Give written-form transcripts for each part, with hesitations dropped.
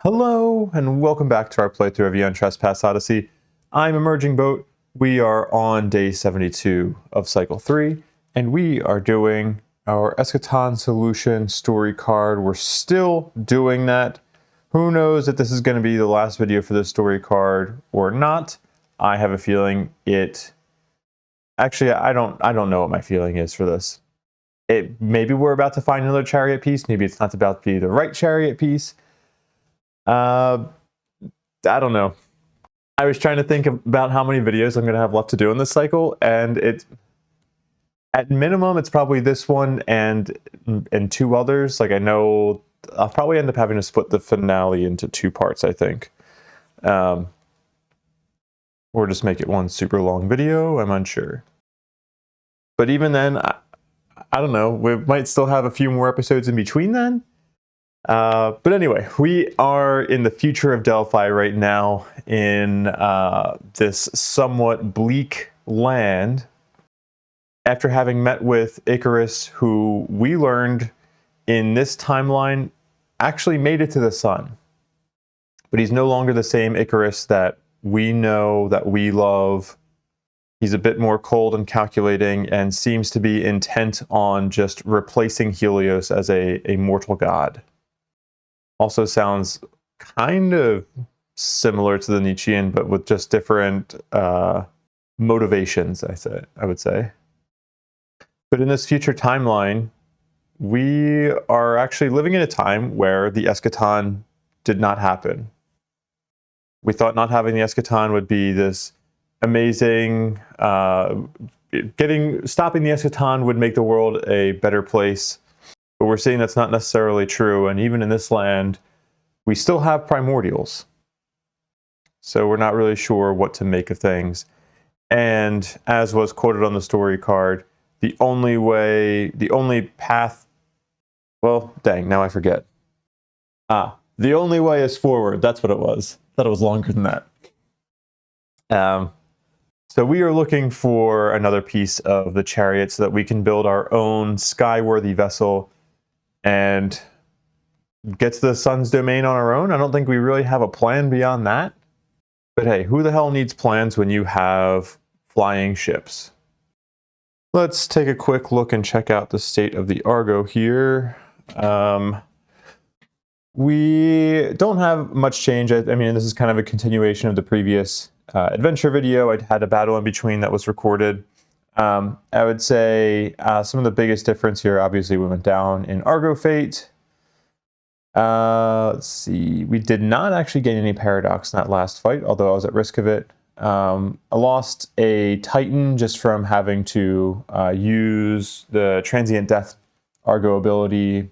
Hello, and welcome back to our playthrough of Aeon Trespass Odyssey. I'm Emerging Boat. We are on day 72 of Cycle 3, and we are doing our Eschaton Solution story card. We're still doing that. Who knows if this is going to be the last video for this story card or not. I have a feeling it... Actually, I don't know what my feeling is for this. Maybe we're about to find another chariot piece. Maybe it's not about to be the right chariot piece. I don't know. I was trying to think about how many videos I'm going to have left to do in this cycle, and at minimum, it's probably this one and two others. Like, I know I'll probably end up having to split the finale into two parts, I think. Or just make it one super long video, I'm unsure. But even then, I don't know. We might still have a few more episodes in between then. But anyway, we are in the future of Delphi right now in this somewhat bleak land after having met with Icarus, who we learned in this timeline actually made it to the sun. But he's no longer the same Icarus that we know, that we love. He's a bit more cold and calculating and seems to be intent on just replacing Helios as a mortal god. Also sounds kind of similar to the Nietzschean, but with just different motivations, I would say. But in this future timeline, we are actually living in a time where the Eschaton did not happen. We thought not having the Eschaton would be this amazing... stopping the Eschaton would make the world a better place. But we're seeing that's not necessarily true, and even in this land, we still have primordials. So we're not really sure what to make of things. And as was quoted on the story card, the only path... Well, dang, now I forget. The only way is forward. That's what it was. I thought it was longer than that. So we are looking for another piece of the chariot so that we can build our own skyworthy vessel and get to the sun's domain on our own. I don't think we really have a plan beyond that. But hey, who the hell needs plans when you have flying ships? Let's take a quick look and check out the state of the Argo here. We don't have much change. I mean, this is kind of a continuation of the previous adventure video. I had a battle in between that was recorded. I would say some of the biggest difference here, obviously, we went down in Argo Fate. Let's see. We did not actually gain any paradox in that last fight, although I was at risk of it. I lost a Titan just from having to use the transient death Argo ability.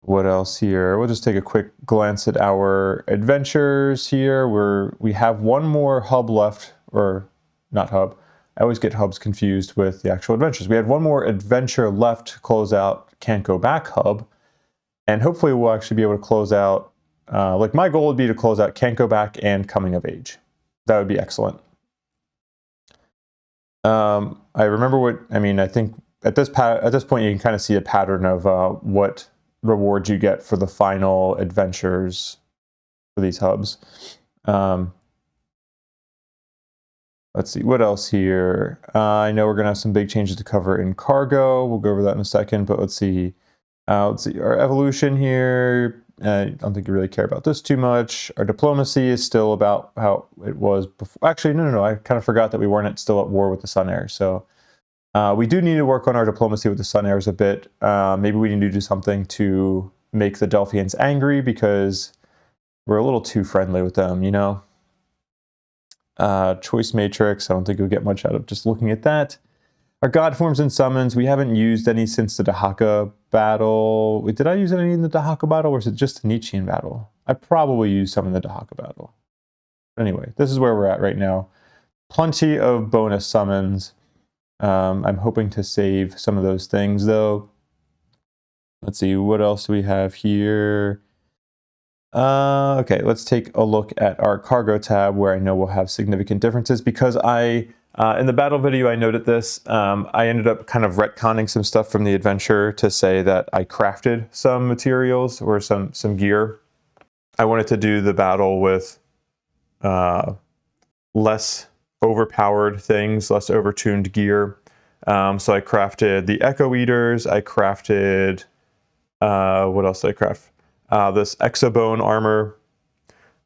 What else here? We'll just take a quick glance at our adventures here. We have one more hub left, or not hub. I always get hubs confused with the actual adventures. We had one more adventure left to close out Can't Go Back hub, and hopefully we'll actually be able to close out, like my goal would be to close out Can't Go Back and Coming of Age. That would be excellent. I remember I think at this point you can kind of see a pattern of what rewards you get for the final adventures for these hubs. Let's see, what else here? I know we're going to have some big changes to cover in cargo. We'll go over that in a second, but let's see. Our evolution here. I don't think you really care about this too much. Our diplomacy is still about how it was before. Actually, no. I kind of forgot that we weren't still at war with the Sun Heirs. So we do need to work on our diplomacy with the Sun Heirs a bit. Maybe we need to do something to make the Delphians angry because we're a little too friendly with them, you know? Choice matrix, I don't think we'll get much out of just looking at that. Our god forms and summons, we haven't used any since the Dahaka battle. Wait, did I use any in the Dahaka battle, or is it just the Nietzschean battle? I probably used some in the Dahaka battle. Anyway, this is where we're at right now. Plenty of bonus summons. I'm hoping to save some of those things, though. Let's see, what else do we have here? Okay, let's take a look at our cargo tab where I know we'll have significant differences because in the battle video I noted this. I ended up kind of retconning some stuff from the adventure to say that I crafted some materials or some gear I wanted to do the battle with less overpowered things, less overtuned gear. So I crafted the Echo Eaters. I crafted, what else did I craft? This Exobone armor.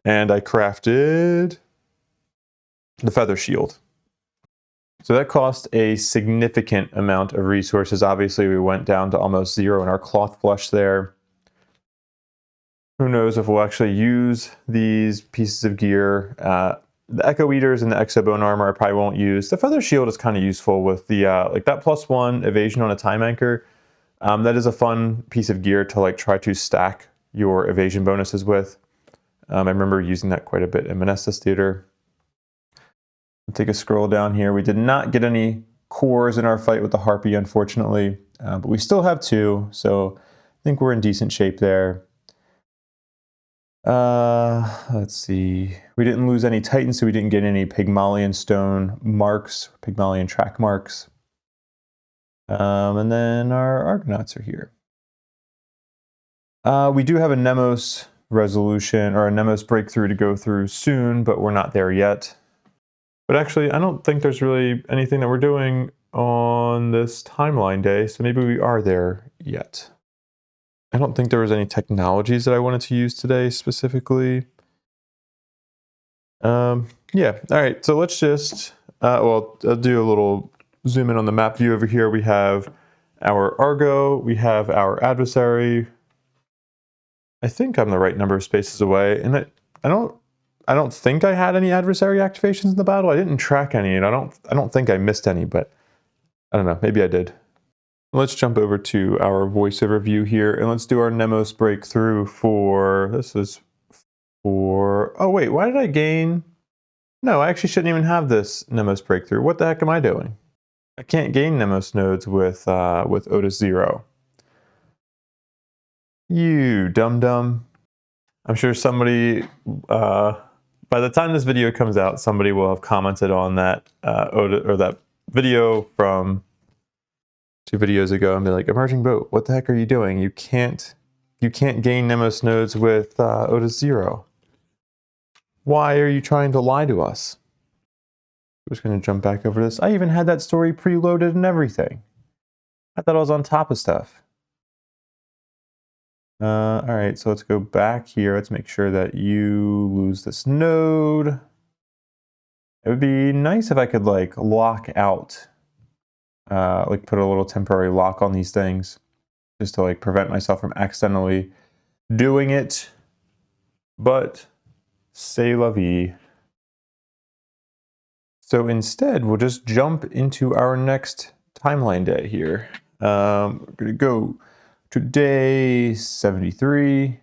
And I crafted the Feather Shield. So that cost a significant amount of resources. Obviously, we went down to almost 0 in our cloth flush there. Who knows if we'll actually use these pieces of gear. The Echo Eaters and the Exobone armor I probably won't use. The Feather Shield is kind of useful with the like that +1 evasion on a time anchor. That is a fun piece of gear to like try to stack your evasion bonuses with. I remember using that quite a bit in Menestus Theater. I'll take a scroll down here. We did not get any cores in our fight with the Harpy, unfortunately, but we still have 2, so I think we're in decent shape there. Let's see. We didn't lose any Titans, so we didn't get any Pygmalion stone marks, Pygmalion track marks. And then our Argonauts are here. We do have a Nemos resolution or a Nemos breakthrough to go through soon, but we're not there yet. But actually, I don't think there's really anything that we're doing on this timeline day, so maybe we are there yet. I don't think there was any technologies that I wanted to use today specifically. Yeah, all right, so let's just, well, I'll do a little zoom in on the map view over here. We have our Argo, we have our adversary. I think I'm the right number of spaces away, and I don't think I had any adversary activations in the battle. I didn't track any, and I don't think I missed any, but I don't know, maybe I did. Let's jump over to our voiceover view here, and let's do our Nemos breakthrough for, this is for, oh wait, why did I gain? No, I actually shouldn't even have this Nemos breakthrough. What the heck am I doing? I can't gain Nemos nodes with Otis 0. You dum-dum. I'm sure somebody, by the time this video comes out, somebody will have commented on that that video from 2 videos ago and be like, Emerging Boat, what the heck are you doing? You can't gain Nemos nodes with Otis 0. Why are you trying to lie to us? I'm just going to jump back over this. I even had that story preloaded and everything. I thought I was on top of stuff. All right, so let's go back here. Let's make sure that you lose this node. It would be nice if I could like lock out, like put a little temporary lock on these things just to like prevent myself from accidentally doing it. But c'est la vie. So instead, we'll just jump into our next timeline day here. We're going to go to day 73.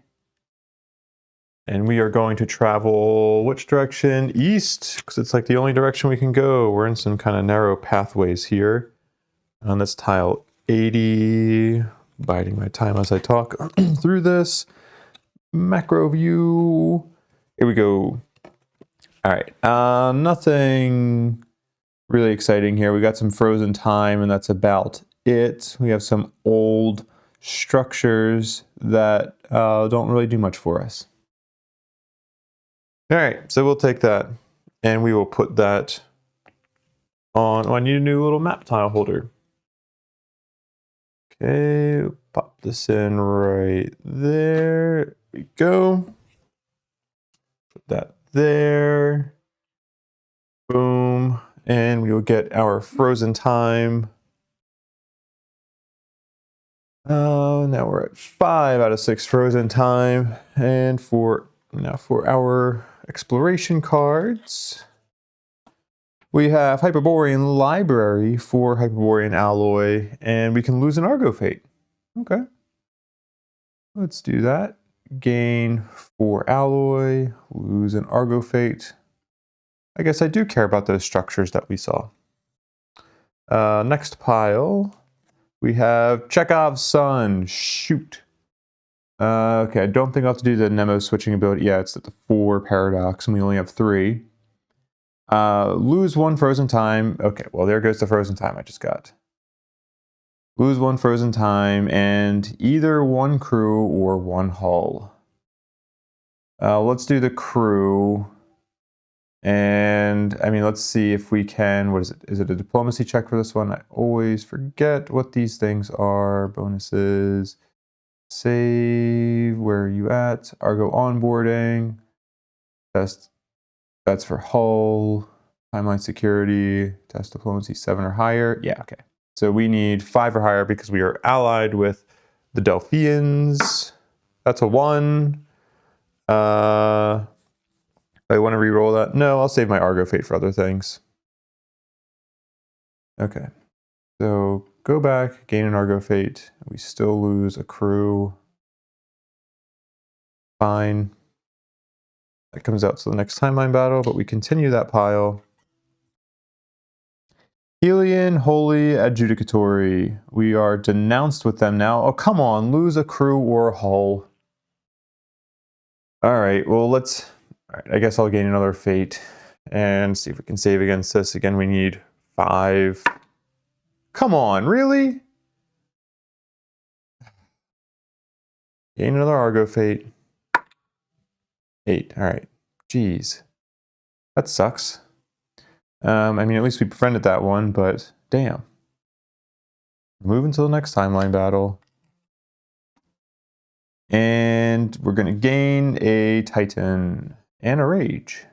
And we are going to travel which direction? East, because it's like the only direction we can go. We're in some kind of narrow pathways here. On this tile 80, biding my time as I talk through this. Macro view. Here we go. All right, nothing really exciting here. We got some frozen time, and that's about it. We have some old structures that don't really do much for us. All right, so we'll take that, and we will put that on. Oh, I need a new little map tile holder. Okay, pop this in right there. There we go. Put that there. Boom. And we will get our frozen time. Oh, now we're at 5 out of 6 frozen time. And for our exploration cards, we have Hyperborean Library for Hyperborean Alloy, and we can lose an Argo Fate. Okay. Let's do that. Gain 4 Alloy, lose an Argo Fate. I guess I do care about those structures that we saw. Next pile, we have Chekhov's Sun. Shoot. Okay, I don't think I'll have to do the Nemo switching ability. Yeah, it's at the 4 paradox, and we only have 3. Lose 1 frozen time. Okay, well, there goes the frozen time I just got. Lose 1 frozen time, and either 1 crew or 1 hull. Let's do the crew. And I mean, let's see if we can, what is it? Is it a diplomacy check for this one? I always forget what these things are. Bonuses. Save, where are you at? Argo onboarding. Test, that's for hull. Timeline security. Test diplomacy 7 or higher. Yeah, okay. So we need 5 or higher because we are allied with the Delphians. That's a 1. I want to re-roll that. No, I'll save my Argo fate for other things. Okay. So go back, gain an Argo fate. We still lose a crew. Fine. That comes out to the next timeline battle, but we continue that pile. Aeon, Holy, Adjudicatory. We are denounced with them now. Oh, come on, lose a crew or a hull. All right, well, let's... All right, I guess I'll gain another fate and see if we can save against this. Again, we need 5. Come on, really? Gain another Argo fate. 8, all right. Jeez. That sucks. I mean, at least we befriended that one, but damn. Moving to the next timeline battle. And we're going to gain a Titan and a Rage.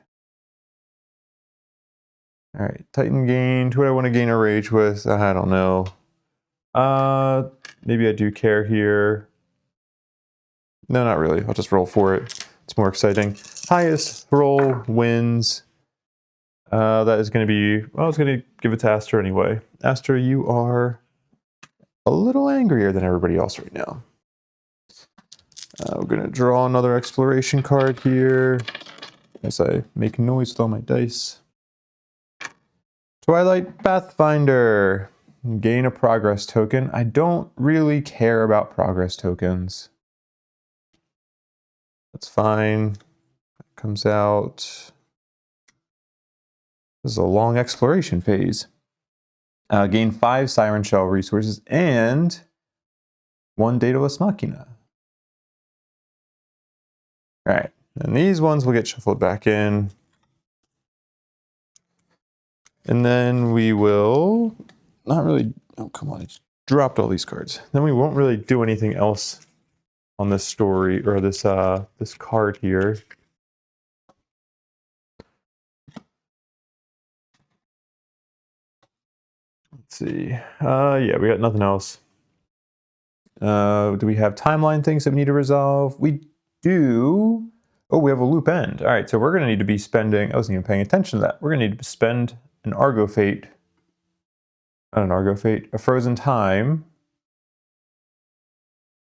All right, Titan gained. Who do I want to gain a Rage with? I don't know. Maybe I do care here. No, not really. I'll just roll for it. It's more exciting. Highest roll wins. That is going to be, well, I was going to give it to Aster anyway. Aster, you are a little angrier than everybody else right now. We're going to draw another exploration card here as I make noise with all my dice. Twilight Pathfinder. Gain a progress token. I don't really care about progress tokens. That's fine. That comes out. This is a long exploration phase. Gain 5 Siren Shell resources and 1 Daedalus Machina. All right, and these ones will get shuffled back in. And then we will not really, oh, come on, I just dropped all these cards. Then we won't really do anything else on this story, or this this card here. Let's see. Yeah, we got nothing else. Do we have timeline things that we need to resolve? We do. Oh, we have a loop end. All right, so we're going to need to be spending, I wasn't even paying attention to that. We're going to need to spend an Argo fate, not an Argo fate, a frozen time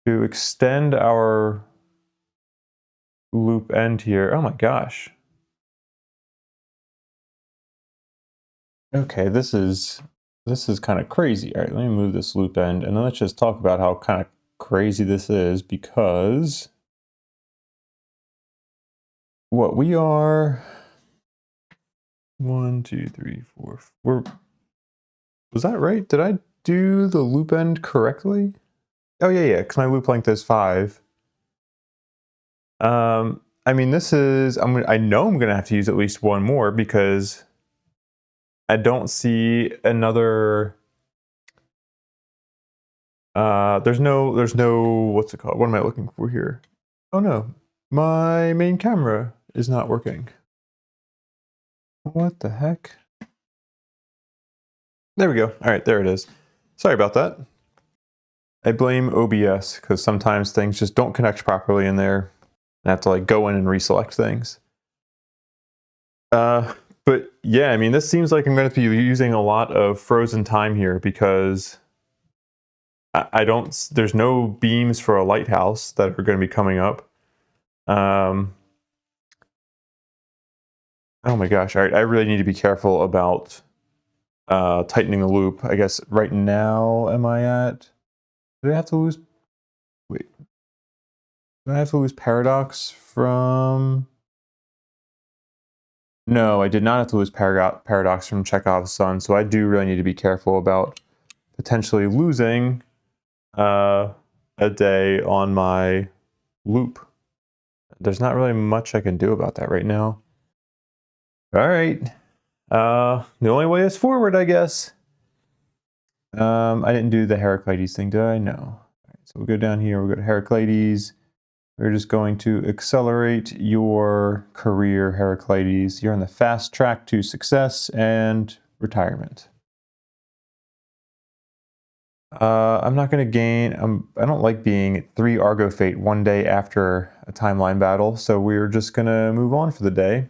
to extend our loop end here. Oh my gosh. Okay, this is kind of crazy. All right, let me move this loop end, and then let's just talk about how kind of crazy this is, because what we are, 1, 2, 3, 4. Was that right? Did I do the loop end correctly? Oh yeah, because my loop length is 5. I mean, this is, I know I'm gonna have to use at least 1 more because I don't see another. There's no, what's it called? What am I looking for here? Oh no, my main camera is not working. What the heck? There we go. All right, there it is. Sorry about that. I blame OBS because sometimes things just don't connect properly in there. I have to like go in and reselect things. But yeah, I mean, this seems like I'm going to be using a lot of frozen time here because I don't, there's no beams for a lighthouse that are going to be coming up. Oh my gosh, all right, I really need to be careful about tightening the loop. I guess right now, am I at, did I have to lose, wait, did I have to lose Paradox from, no, I did not have to lose Paradox from Chekhov's Son, so I do really need to be careful about potentially losing a day on my loop. there's not really much I can do about that right now. All right. The only way is forward, I guess. I didn't do the Heraclides thing, did I? No. All right, so we'll go down here, we'll go to Heraclides. We're just going to accelerate your career, Heraclides. You're on the fast track to success and retirement. I'm not going to gain, I don't like being 3 Argo Fate one day after a timeline battle, so we're just going to move on for the day.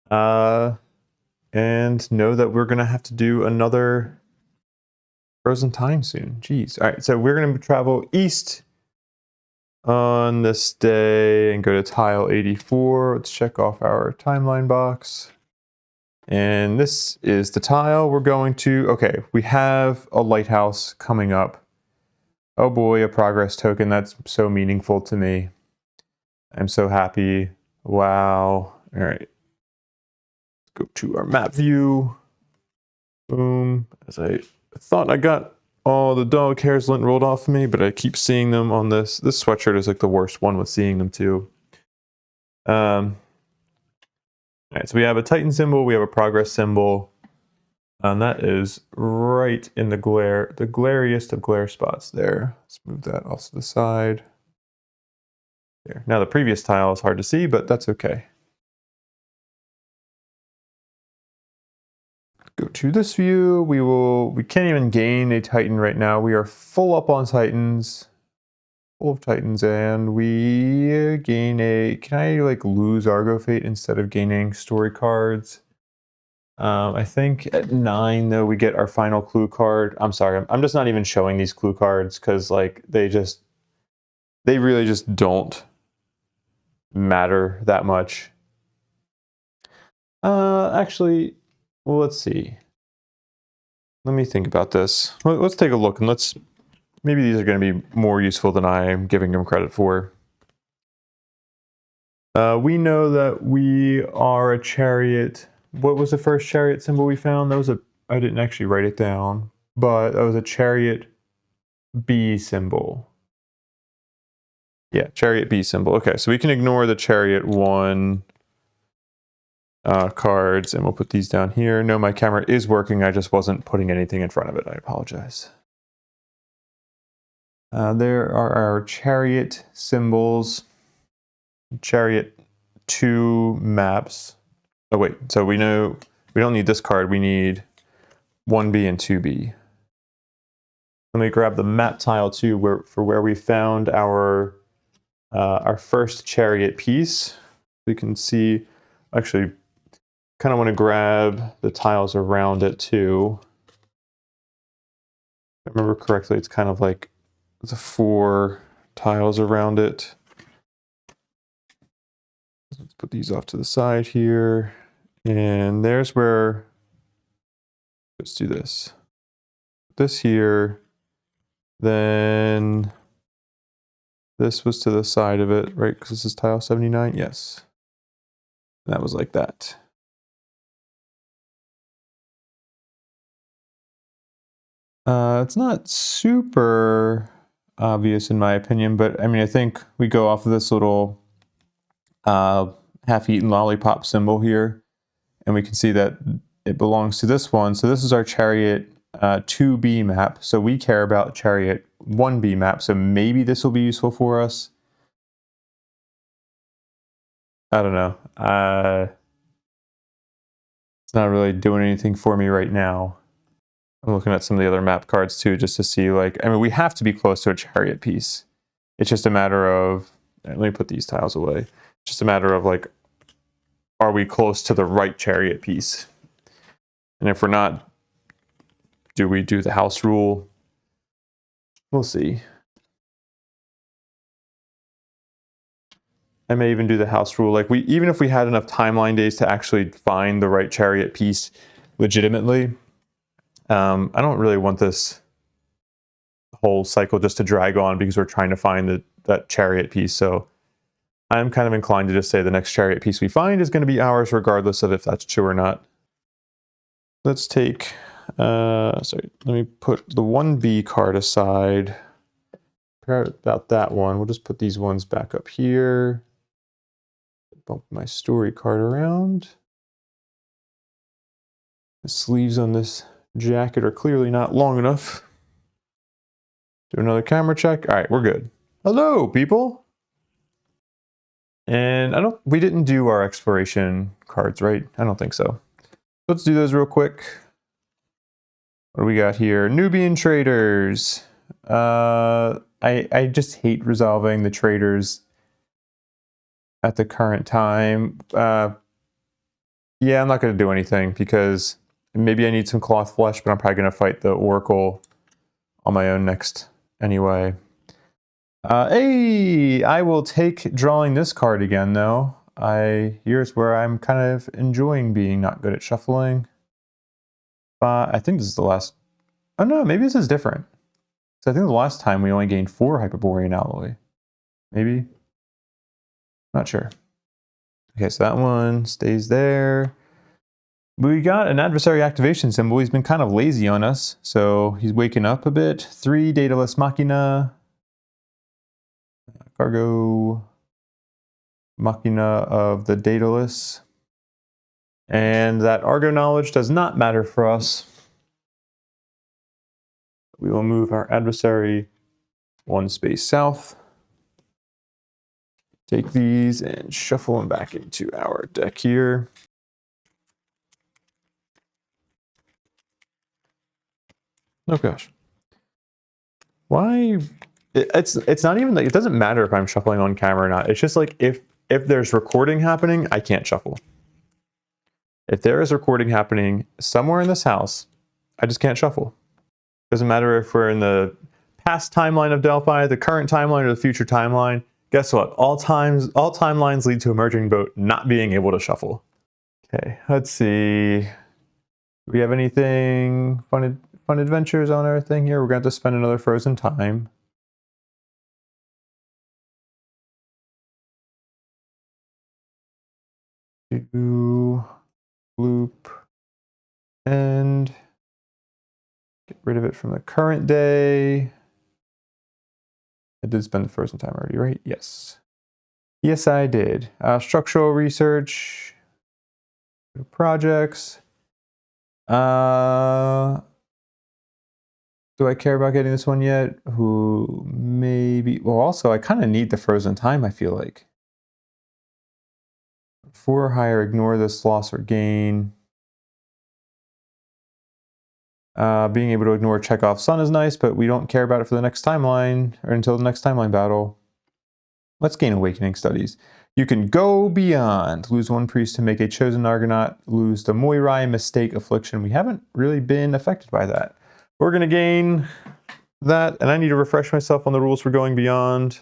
And know that we're going to have to do another Frozen Time soon. Jeez. All right, so we're going to travel east on this day and go to tile 84. Let's check off our timeline box. And this is the tile we're going to. Okay, we have a lighthouse coming up. Oh boy, a progress token. That's so meaningful to me. I'm so happy. Wow. All right. Let's go to our map view. Boom. As I thought I got all the dog hairs lint rolled off of me, but I keep seeing them on this. This sweatshirt is like the worst one with seeing them too. All right, so we have a Titan symbol, we have a progress symbol, and that is right in the glariest of glare spots there. Let's move that off to the side. There. Now the previous tile is hard to see, but that's okay. Go to this view. We can't even gain a Titan right now. We are full up on Titans. Full of Titans, and we gain a, can I like lose Argo Fate instead of gaining story cards? I think at 9 though we get our final clue card. I'm sorry, I'm just not even showing these clue cards because like they really just don't matter that much. Actually, well, let's see. Let me think about this. Let's take a look and maybe these are going to be more useful than I am giving them credit for. We know that we are a chariot. What was the first chariot symbol we found? That was I didn't actually write it down, but that was a chariot B symbol. Yeah, chariot B symbol. Okay, so we can ignore the chariot 1 cards, and we'll put these down here. No, my camera is working. I just wasn't putting anything in front of it. I apologize. There are our chariot symbols, chariot 2 maps. Oh wait, so we know we don't need this card, we need 1B and 2B. Let me grab the map tile too, for where we found our first chariot piece. We can see, actually, kind of want to grab the tiles around it too. If I remember correctly, it's kind of like the 4 tiles around it. Let's put these off to the side here. And there's where, let's do this. This here, then this was to the side of it, right? Because this is tile 79, yes. And that was like that. It's not super obvious in my opinion, but I mean, I think we go off of this little half-eaten lollipop symbol here, and we can see that it belongs to this one. So this is our chariot 2B map. So we care about chariot 1B map. So maybe this will be useful for us. I don't know. It's not really doing anything for me right now. I'm looking at some of the other map cards too, just to see, like, I mean, we have to be close to a chariot piece. It's just a matter of, let me put these tiles away. It's just a matter of, like, are we close to the right chariot piece? And if we're not, do we do the house rule? We'll see. I may even do the house rule. Like, even if we had enough timeline days to actually find the right chariot piece legitimately, I don't really want this whole cycle just to drag on because we're trying to find that chariot piece. So I'm kind of inclined to just say the next chariot piece we find is going to be ours, regardless of if that's true or not. Let's take, sorry, let me put the 1B card aside. forgot about that one. We'll just put these ones back up here. Bump my story card around. The sleeves on this jacket are clearly not long enough. Do another camera check. All right, we're good. Hello, people. And we didn't do our exploration cards, right? I don't think so. Let's do those real quick. What do we got here? Nubian traders. I just hate resolving the traders at the current time. Yeah, I'm not going to do anything because maybe I need some cloth flesh, but I'm probably going to fight the Oracle on my own next anyway. Hey, I will take drawing this card again, though. Here's where I'm kind of enjoying being not good at shuffling. I think this is the last... Oh no, maybe this is different. So I think the last time we only gained 4 Hyperborean alloy. Maybe? Not sure. Okay, so that one stays there. We got an adversary activation symbol. He's been kind of lazy on us, so he's waking up a bit. 3 Daedalus Machina. Argo Machina of the Daedalus. And that Argo knowledge does not matter for us. We will move our adversary 1 space south. Take these and shuffle them back into our deck here. Oh gosh. Why? It's not even like, it doesn't matter if I'm shuffling on camera or not. It's just like if there's recording happening, I can't shuffle. If there is recording happening somewhere in this house, I just can't shuffle. Doesn't matter if we're in the past timeline of Delphi, the current timeline, or the future timeline. Guess what? All timelines lead to Emerging Boat not being able to shuffle. Okay, let's see. Do we have anything fun adventures on our thing here? We're going to have to spend another frozen time. Do loop and get rid of it from the current day. I did spend the frozen time already, right? Yes. Yes, I did. Structural research. Projects. Do I care about getting this one yet? Who maybe... Well, also, I kind of need the frozen time, I feel like. 4 or higher, ignore this loss or gain. Being able to ignore Chekhov's sun is nice, but we don't care about it for the next timeline, or until the next timeline battle. Let's gain Awakening Studies. You can go beyond. Lose 1 priest to make a chosen Argonaut. Lose the Moirai Mistake Affliction. We haven't really been affected by that. We're going to gain that, and I need to refresh myself on the rules for going beyond.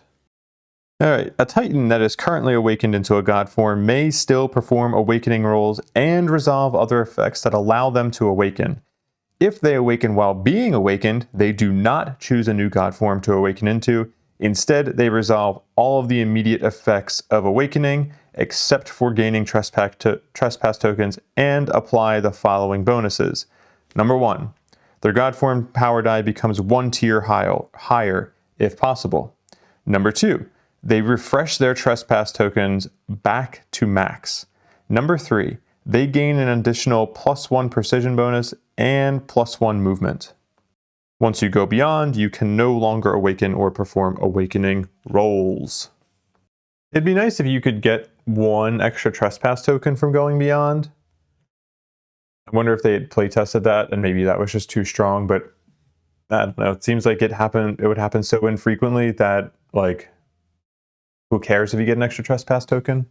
Alright, a Titan that is currently awakened into a god form may still perform awakening rolls and resolve other effects that allow them to awaken. If they awaken while being awakened, they do not choose a new god form to awaken into. Instead, they resolve all of the immediate effects of awakening, except for gaining trespass tokens, and apply the following bonuses. Number 1, their god form power die becomes 1 tier higher, if possible. Number 2, they refresh their trespass tokens back to max. Number 3, they gain an additional +1 precision bonus and +1 movement. Once you go beyond, you can no longer awaken or perform awakening rolls. It'd be nice if you could get 1 extra trespass token from going beyond. I wonder if they had play tested that and maybe that was just too strong, but I don't know. It seems like it would happen so infrequently that, like, who cares if you get an extra trespass token?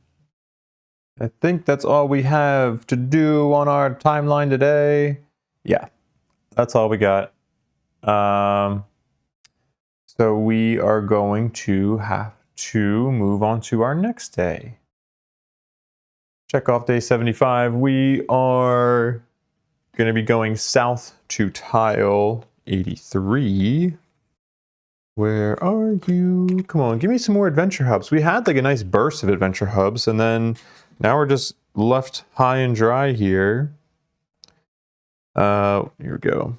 I think that's all we have to do on our timeline today. Yeah, that's all we got. So we are going to have to move on to our next day. Check off day 75. We are going to be going south to tile 83. Where are you? Come on, give me some more adventure hubs. We had like a nice burst of adventure hubs, and then now we're just left high and dry here. Here we go.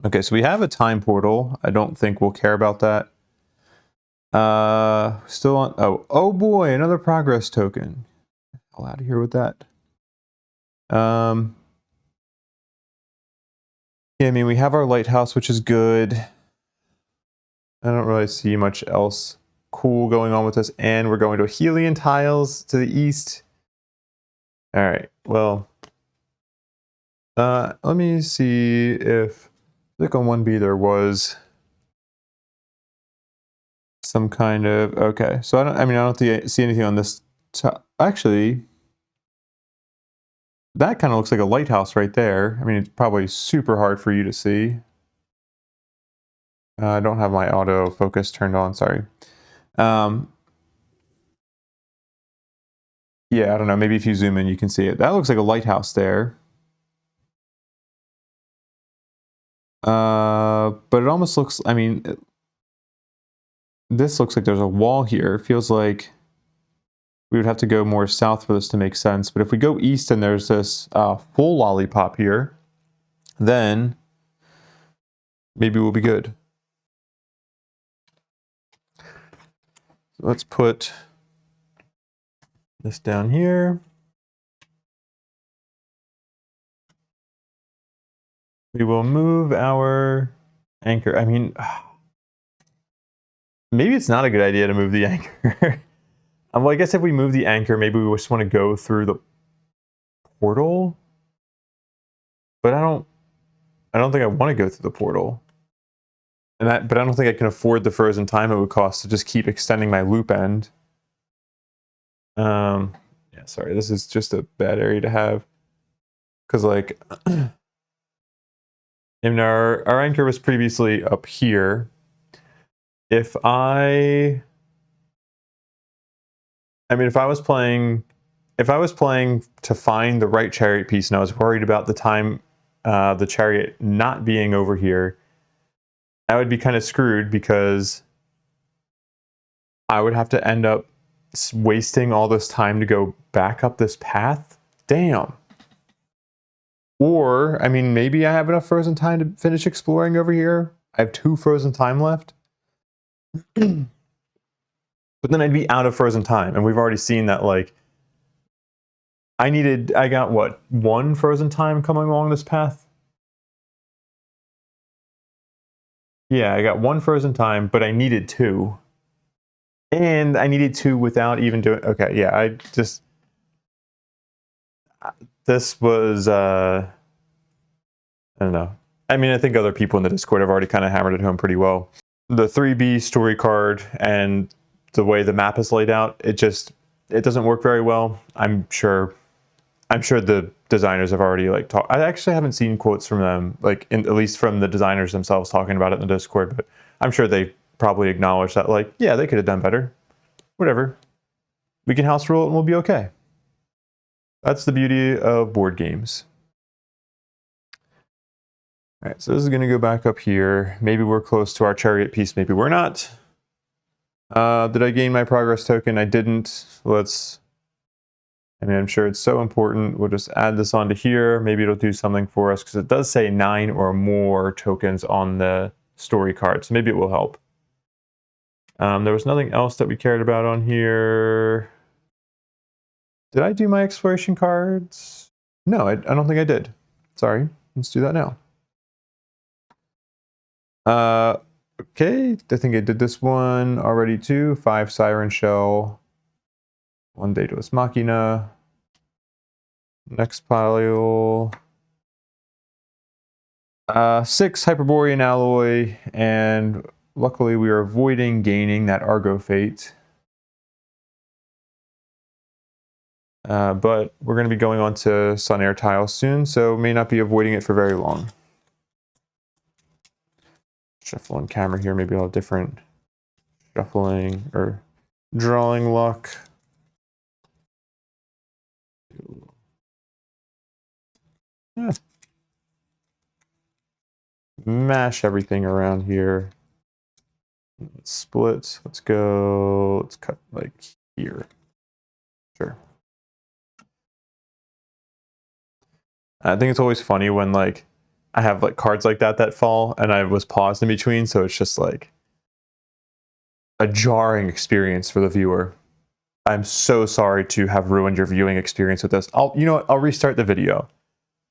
Okay, so we have a time portal. I don't think we'll care about that. Still on. Oh boy, another progress token. Hell out of here with that. Yeah, I mean, we have our lighthouse, which is good. I don't really see much else cool going on with this, and we're going to Helion tiles to the east. All right, well, let me see if, click on 1B, there was some kind of, okay, so I don't see anything on this. Actually, that kind of looks like a lighthouse right there. I mean, it's probably super hard for you to see. I don't have my auto focus turned on, sorry. Yeah, I don't know, maybe if you zoom in you can see it. That looks like a lighthouse there. But it almost looks, I mean, this looks like there's a wall here. It feels like we would have to go more south for this to make sense. But if we go east and there's this full lollipop here, then maybe we'll be good. So let's put this down here. We will move our anchor. I mean, maybe it's not a good idea to move the anchor. Well, I guess if we move the anchor, maybe we just want to go through the portal. But I don't think I want to go through the portal. But I don't think I can afford the frozen time it would cost to just keep extending my loop end. Yeah, sorry, this is just a bad area to have. Because, like, and our anchor was previously up here. If I was playing to find the right chariot piece and I was worried about the time, the chariot not being over here, I would be kind of screwed because I would have to end up wasting all this time to go back up this path. Damn. Or, I mean, maybe I have enough frozen time to finish exploring over here. I have 2 frozen time left. But then I'd be out of frozen time. And we've already seen that, like, I got what, 1 frozen time coming along this path? Yeah, I got 1 frozen time, but I needed 2. And I needed 2 without even doing, okay, yeah, this was, I don't know. I mean, I think other people in the Discord have already kind of hammered it home pretty well. The 3B story card and the way the map is laid out, it doesn't work very well. I'm sure the designers have already like talked. I actually haven't seen quotes from them, like at least from the designers themselves talking about it in the Discord, but I'm sure they probably acknowledge that, like, yeah, they could have done better. Whatever. We can house rule it and we'll be okay. That's the beauty of board games. All right, so this is going to go back up here. Maybe we're close to our chariot piece, maybe we're not. Did I gain my progress token? I didn't. I'm sure it's so important. We'll just add this onto here. Maybe it'll do something for us because it does say 9 or more tokens on the story card, so maybe it will help. There was nothing else that we cared about on here. Did I do my exploration cards? No, I don't think I did. Sorry, let's do that now. Okay, I think I did this one already too. 5 Siren Shell, 1 Daedalus Machina, next pile, 6 Hyperborean Alloy, and luckily we are avoiding gaining that Argo Fate. But we're going to be going on to Sun Air Tile soon, so may not be avoiding it for very long. Shuffle on camera here, maybe I'll have different shuffling or drawing luck. Yeah. Mash everything around here. Let's split. Let's go. Let's cut like here. Sure. I think it's always funny when like I have like cards like that fall, and I was paused in between, so it's just like a jarring experience for the viewer. I'm so sorry to have ruined your viewing experience with this. You know what? I'll restart the video.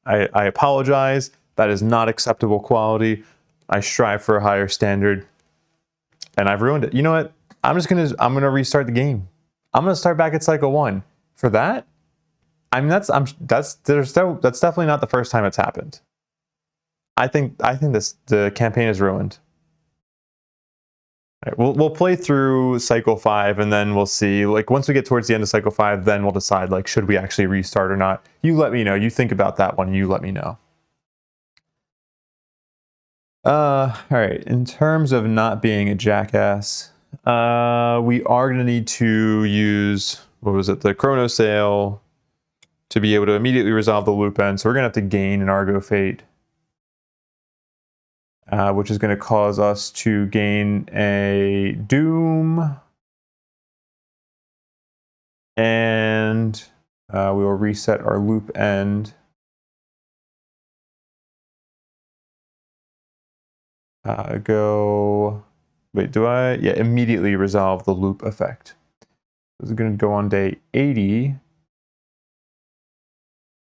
I apologize. That is not acceptable quality. I strive for a higher standard, and I've ruined it. You know what? I'm gonna restart the game. I'm gonna start back at cycle 1. For that, I mean that's definitely not the first time it's happened. I think the campaign is ruined. Right, we'll play through cycle 5, and then we'll see. Like once we get towards the end of cycle 5, then we'll decide like should we actually restart or not. You let me know. You think about that one. You let me know. All right. In terms of not being a jackass, we are going to need to use, what was it, the Chrono Sail to be able to immediately resolve the loop end. So we're going to have to gain an Argo Fate, which is going to cause us to gain a Doom, and we will reset our loop end. Immediately resolve the loop effect. This is going to go on day 80.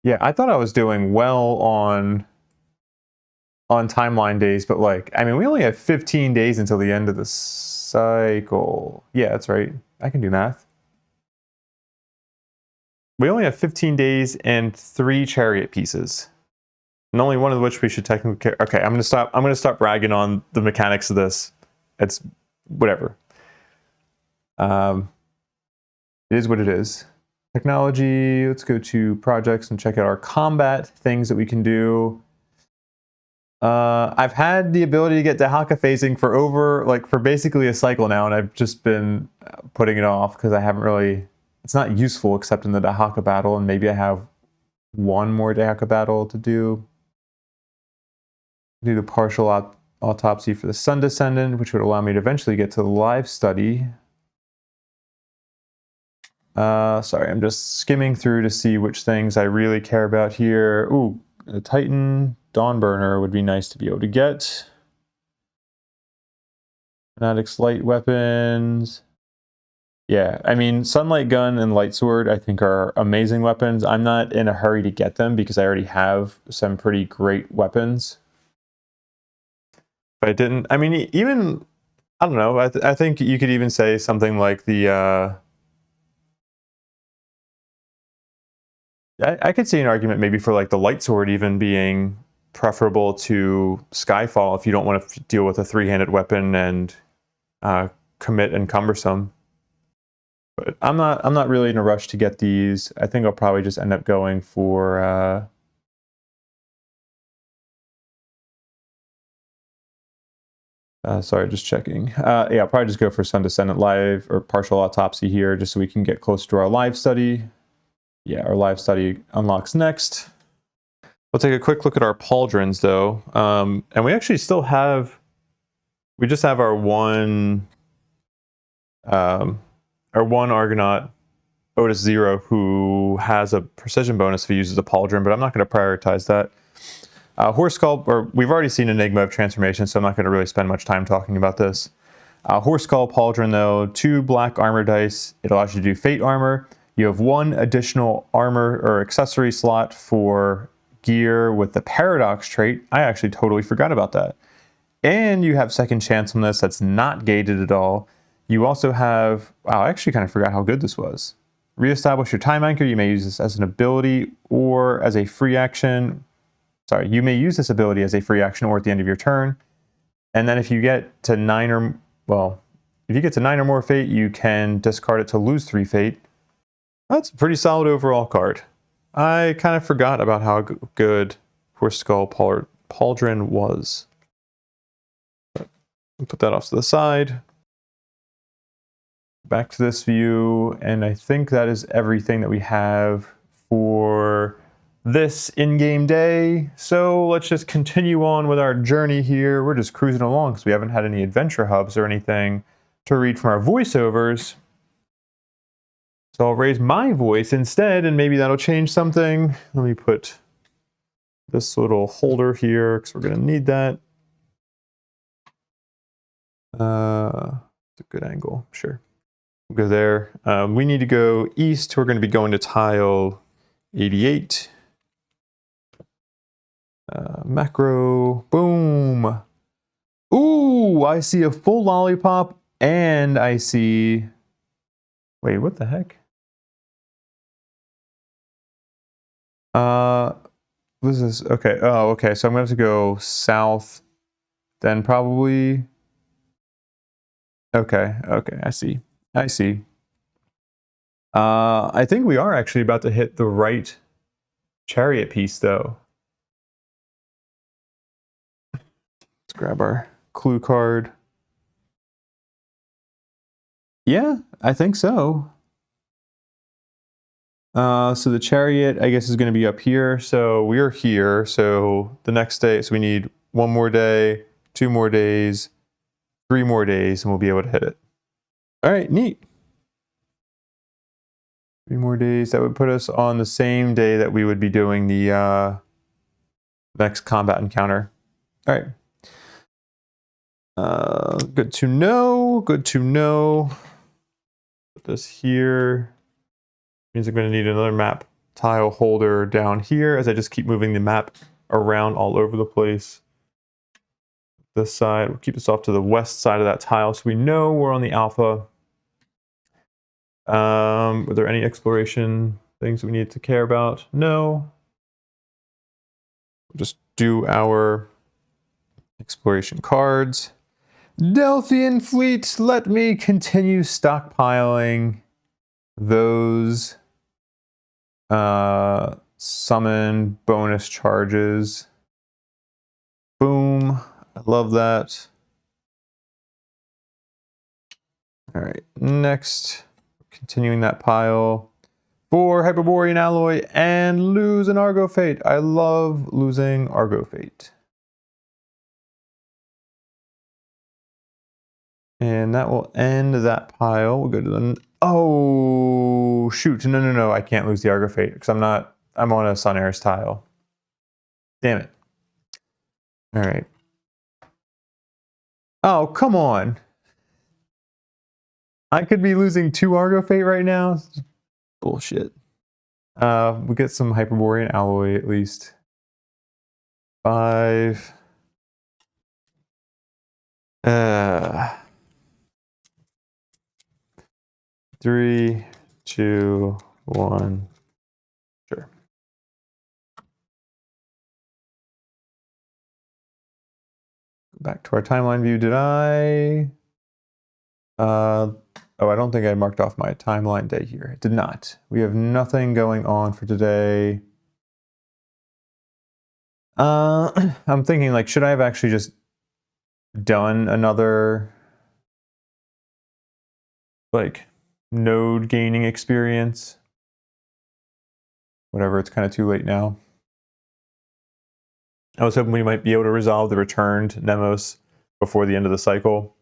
Yeah, I thought I was doing well on timeline days, but like, I mean, we only have 15 days until the end of the cycle. Yeah, that's right. I can do math. We only have 15 days and 3 chariot pieces, and only one of which we should technically. Okay, I'm gonna stop bragging on the mechanics of this. It's whatever. It is what it is. Technology. Let's go to projects and check out our combat things that we can do. I've had the ability to get Dehaka phasing for basically a cycle now, and I've just been putting it off because I haven't really. It's not useful except in the Dehaka battle, and maybe I have one more Dehaka battle to do. Do the partial autopsy for the Sun Descendant, which would allow me to eventually get to the live study. Sorry, I'm just skimming through to see which things I really care about here. Ooh, the Titan Dawnburner would be nice to be able to get. Fanatics light weapons. Yeah, I mean, Sunlight Gun and Light Sword I think are amazing weapons. I'm not in a hurry to get them because I already have some pretty great weapons. But I didn't, I mean, even, I don't know, I think you could even say something like the, I could see an argument maybe for like the Light Sword even being preferable to Skyfall if you don't want to deal with a 3-handed weapon and commit and cumbersome. But I'm not really in a rush to get these. I think I'll probably just end up going for sorry, just checking. Yeah, I'll probably just go for Sun Descendant live or partial autopsy here just so we can get close to our live study. Yeah, our live study unlocks next. We'll take a quick look at our pauldrons though. And we actually still have, we just have our one Argonaut, Otis 0, who has a precision bonus if he uses a pauldron, but I'm not going to prioritize that. Horse Skull, or we've already seen Enigma of Transformation, so I'm not going to really spend much time talking about this. Horse Skull Pauldron though, 2 black armor dice. It allows you to do Fate armor. You have 1 additional armor or accessory slot for gear with the Paradox trait. I actually totally forgot about that. And you have second chance on this that's not gated at all. You also have, wow, I actually kind of forgot how good this was. Reestablish your time anchor. You may use this as an ability or as a free action. Sorry, you may use this ability as a free action or at the end of your turn. And then if you get to 9 or, well, if you get to 9 or more fate, you can discard it to lose 3 fate. That's a pretty solid overall card. I kind of forgot about how good Horse Skull Pauldron was. But I'll put that off to the side. Back to this view, and I think that is everything that we have for this in-game day. So let's just continue on with our journey here. We're just cruising along because we haven't had any adventure hubs or anything to read from our voiceovers. So I'll raise my voice instead, and maybe that'll change something. Let me put this little holder here because we're going to need that. It's a good angle, sure. We'll go there. We need to go east. We're going to be going to tile 88. Macro, boom. Ooh, I see a full lollipop and I see, wait, what the heck? What is this? Okay, oh, okay, so I'm going to have to go south, then probably, okay, I see. I think we are actually about to hit the right chariot piece though. Let's grab our clue card. Yeah, I think so. So the chariot, I guess, is going to be up here. So we're here. So the next day, so we need 1 more day, 2 more days, 3 more days, and we'll be able to hit it. All right, neat. 3 more days. That would put us on the same day that we would be doing the next combat encounter. All right. Good to know. Good to know. Put this here. Means I'm going to need another map tile holder down here as I just keep moving the map around all over the place. This side, we'll keep this off to the west side of that tile so we know we're on the alpha. Were there any exploration things we need to care about? No. We'll just do our exploration cards. Delphian fleet, let me continue stockpiling those summon bonus charges. Boom. I love that. All right, next, continuing that pile for Hyperborean Alloy and lose an Argo Fate. I love losing Argo Fate. And that will end that pile. We'll go to the, oh, shoot, no, I can't lose the Argo Fate because I'm on a Sun Air's tile. Damn it. All right. Oh, come on. I could be losing 2 Argo Fate right now. Bullshit. We get some Hyperborean Alloy at least. 5. 3, 2, 1. Sure. Back to our timeline view. Did I? Oh, I don't think I marked off my timeline day here. I did not. We have nothing going on for today. I'm thinking, like, should I have actually just done another, like, node gaining experience? Whatever, it's kind of too late now. I was hoping we might be able to resolve the returned Nemos before the end of the cycle.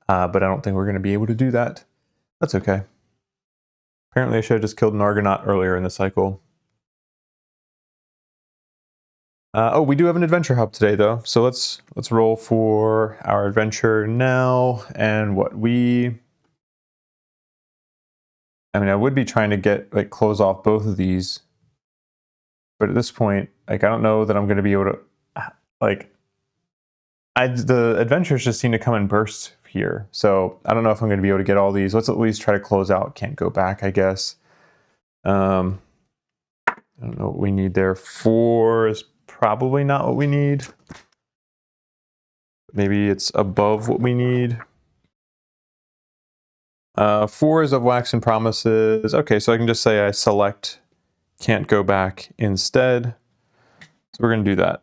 But I don't think we're going to be able to do that. That's okay. Apparently I should have just killed an Argonaut earlier in the cycle. Oh, we do have an adventure hub today though. So let's roll for our adventure now. And what I would be trying to get, like, close off both of these. But at this point, like, I don't know that I'm going to be able to, like, the adventures just seem to come in bursts here. So I don't know if I'm going to be able to get all these. Let's at least try to close out. Can't go back, I guess. I don't know what we need there. 4 is probably not what we need. Maybe it's above what we need. 4 is of Wax and Promises. Okay, so I can just say I select can't go back instead. So we're going to do that.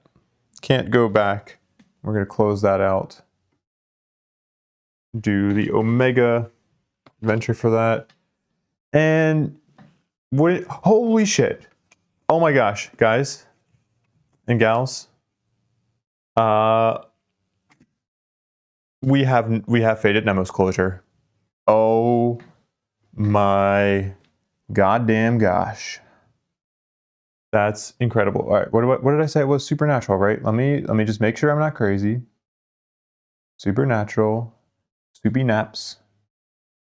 Can't go back. We're going to close that out. Do the Omega adventure for that. And holy shit. Oh my gosh, guys and gals. We have Fated Nemos closure. Oh my goddamn gosh. That's incredible. All right, what did I say it was? Supernatural, right? Let me just make sure I'm not crazy. Supernatural. Soupy naps.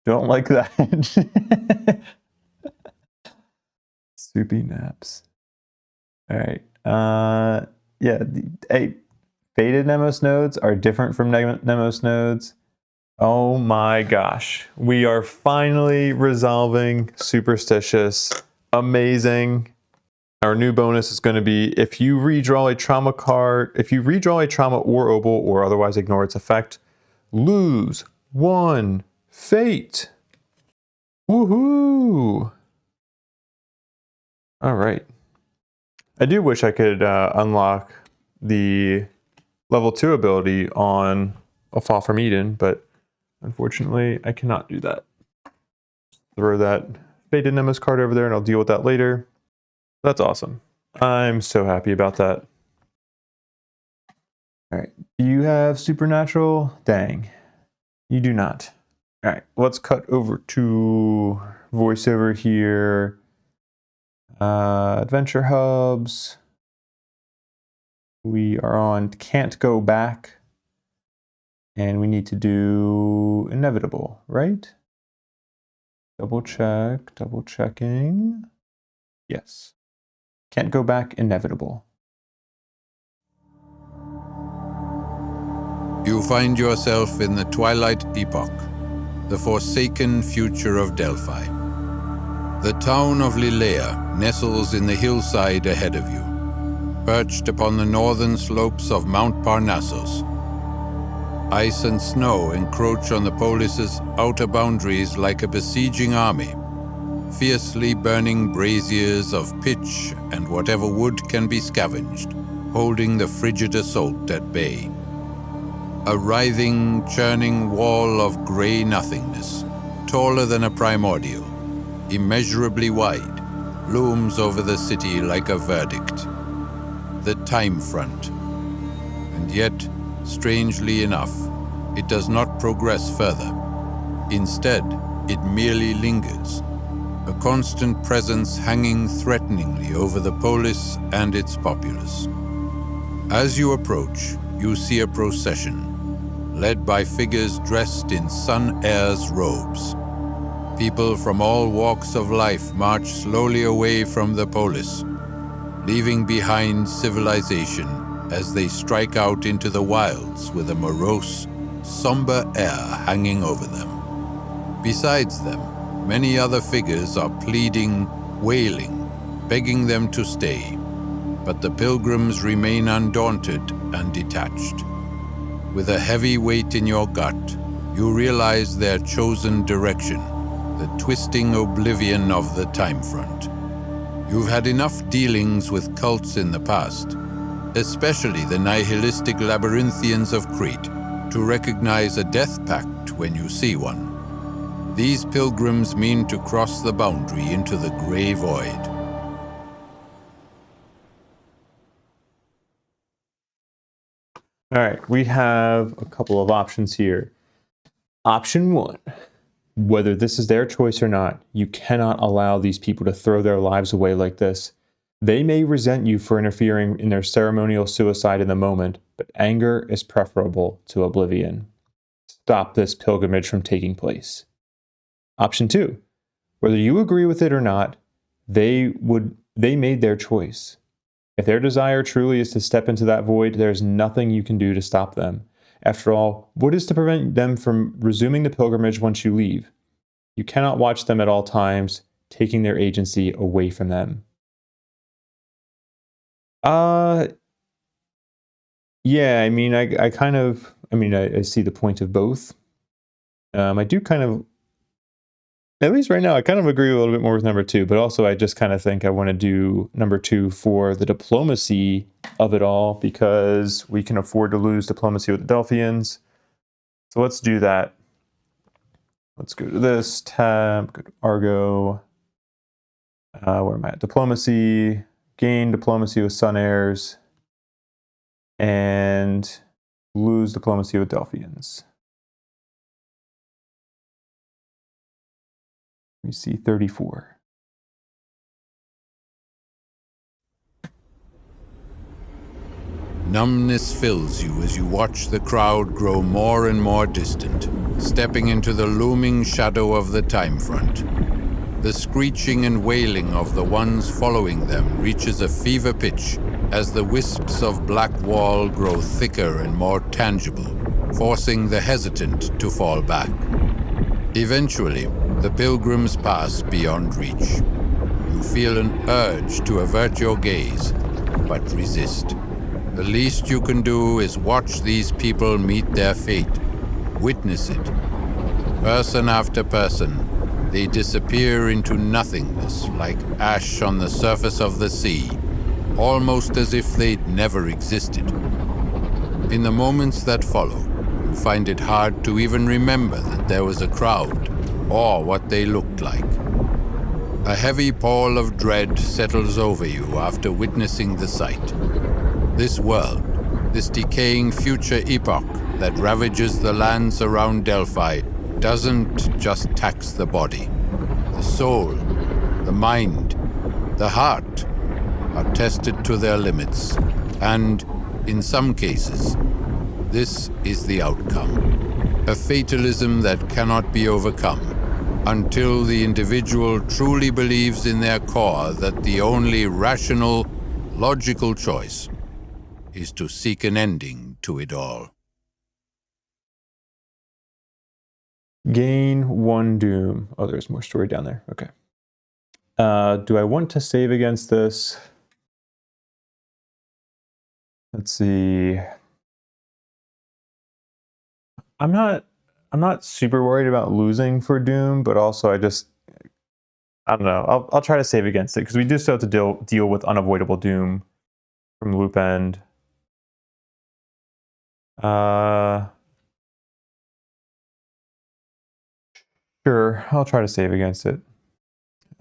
Don't like that. Soupy naps. All right. Yeah. Hey, faded Nemos nodes are different from Nemos nodes. Oh my gosh. We are finally resolving superstitious. Amazing. Our new bonus is going to be if you redraw a trauma card, if you redraw a trauma or obol or otherwise ignore its effect, lose 1 fate. Woohoo! All right. I do wish I could unlock the level 2 ability on A Fall from Eden, but unfortunately I cannot do that. Throw that Faded Nemesis card over there and I'll deal with that later. That's awesome. I'm so happy about that. All right. Do you have Supernatural? Dang. You do not. All right. Let's cut over to voiceover here. Adventure hubs. We are on Can't Go Back. And we need to do Inevitable, right? Double checking. Yes. Can't Go Back, Inevitable. You find yourself in the Twilight Epoch, the forsaken future of Delphi. The town of Lilea nestles in the hillside ahead of you, perched upon the northern slopes of Mount Parnassus. Ice and snow encroach on the polis's outer boundaries like a besieging army, fiercely burning braziers of pitch and whatever wood can be scavenged, holding the frigid assault at bay. A writhing, churning wall of gray nothingness, taller than a primordial, immeasurably wide, looms over the city like a verdict. The time front. And yet, strangely enough, it does not progress further. Instead, it merely lingers, a constant presence hanging threateningly over the polis and its populace. As you approach, you see a procession, led by figures dressed in Sun Air's robes. People from all walks of life march slowly away from the polis, leaving behind civilization as they strike out into the wilds with a morose, somber air hanging over them. Besides them, many other figures are pleading, wailing, begging them to stay, but the pilgrims remain undaunted and detached. With a heavy weight in your gut, you realize their chosen direction, the twisting oblivion of the time front. You've had enough dealings with cults in the past, especially the nihilistic labyrinthians of Crete, to recognize a death-pact when you see one. These pilgrims mean to cross the boundary into the gray void. All right, we have a couple of options here. Option 1, whether this is their choice or not, you cannot allow these people to throw their lives away like this. They may resent you for interfering in their ceremonial suicide in the moment, but anger is preferable to oblivion. Stop this pilgrimage from taking place. Option 2, whether you agree with it or not, they made their choice. If their desire truly is to step into that void, there's nothing you can do to stop them. After all, what is to prevent them from resuming the pilgrimage once you leave? You cannot watch them at all times, taking their agency away from them. Yeah, I mean, I see the point of both. I do kind of, at least right now, I kind of agree a little bit more with number 2, but also I just kind of think I want to do number 2 for the diplomacy of it all, because we can afford to lose diplomacy with the Delphians. So let's do that. Let's go to this tab, go to Argo. Where am I at? Diplomacy, gain diplomacy with Sun Airs, and lose diplomacy with Delphians. We see 34. Numbness fills you as you watch the crowd grow more and more distant, stepping into the looming shadow of the time front. The screeching and wailing of the ones following them reaches a fever pitch as the wisps of black wall grow thicker and more tangible, forcing the hesitant to fall back. Eventually, the pilgrims pass beyond reach. You feel an urge to avert your gaze, but resist. The least you can do is watch these people meet their fate, witness it. Person after person, they disappear into nothingness like ash on the surface of the sea, almost as if they'd never existed. In the moments that follow, you find it hard to even remember that there was a crowd, or what they looked like. A heavy pall of dread settles over you after witnessing the sight. This world, this decaying future epoch that ravages the lands around Delphi, doesn't just tax the body. The soul, the mind, the heart are tested to their limits, and, in some cases, this is the outcome. A fatalism that cannot be overcome until the individual truly believes in their core that the only rational, logical choice is to seek an ending to it all. Gain 1 doom. Oh, there's more story down there. Okay. Do I want to save against this? Let's see. I'm not super worried about losing for doom, but also I don't know. I'll try to save against it because we do still have to deal with unavoidable doom from loop end. Sure, I'll try to save against it.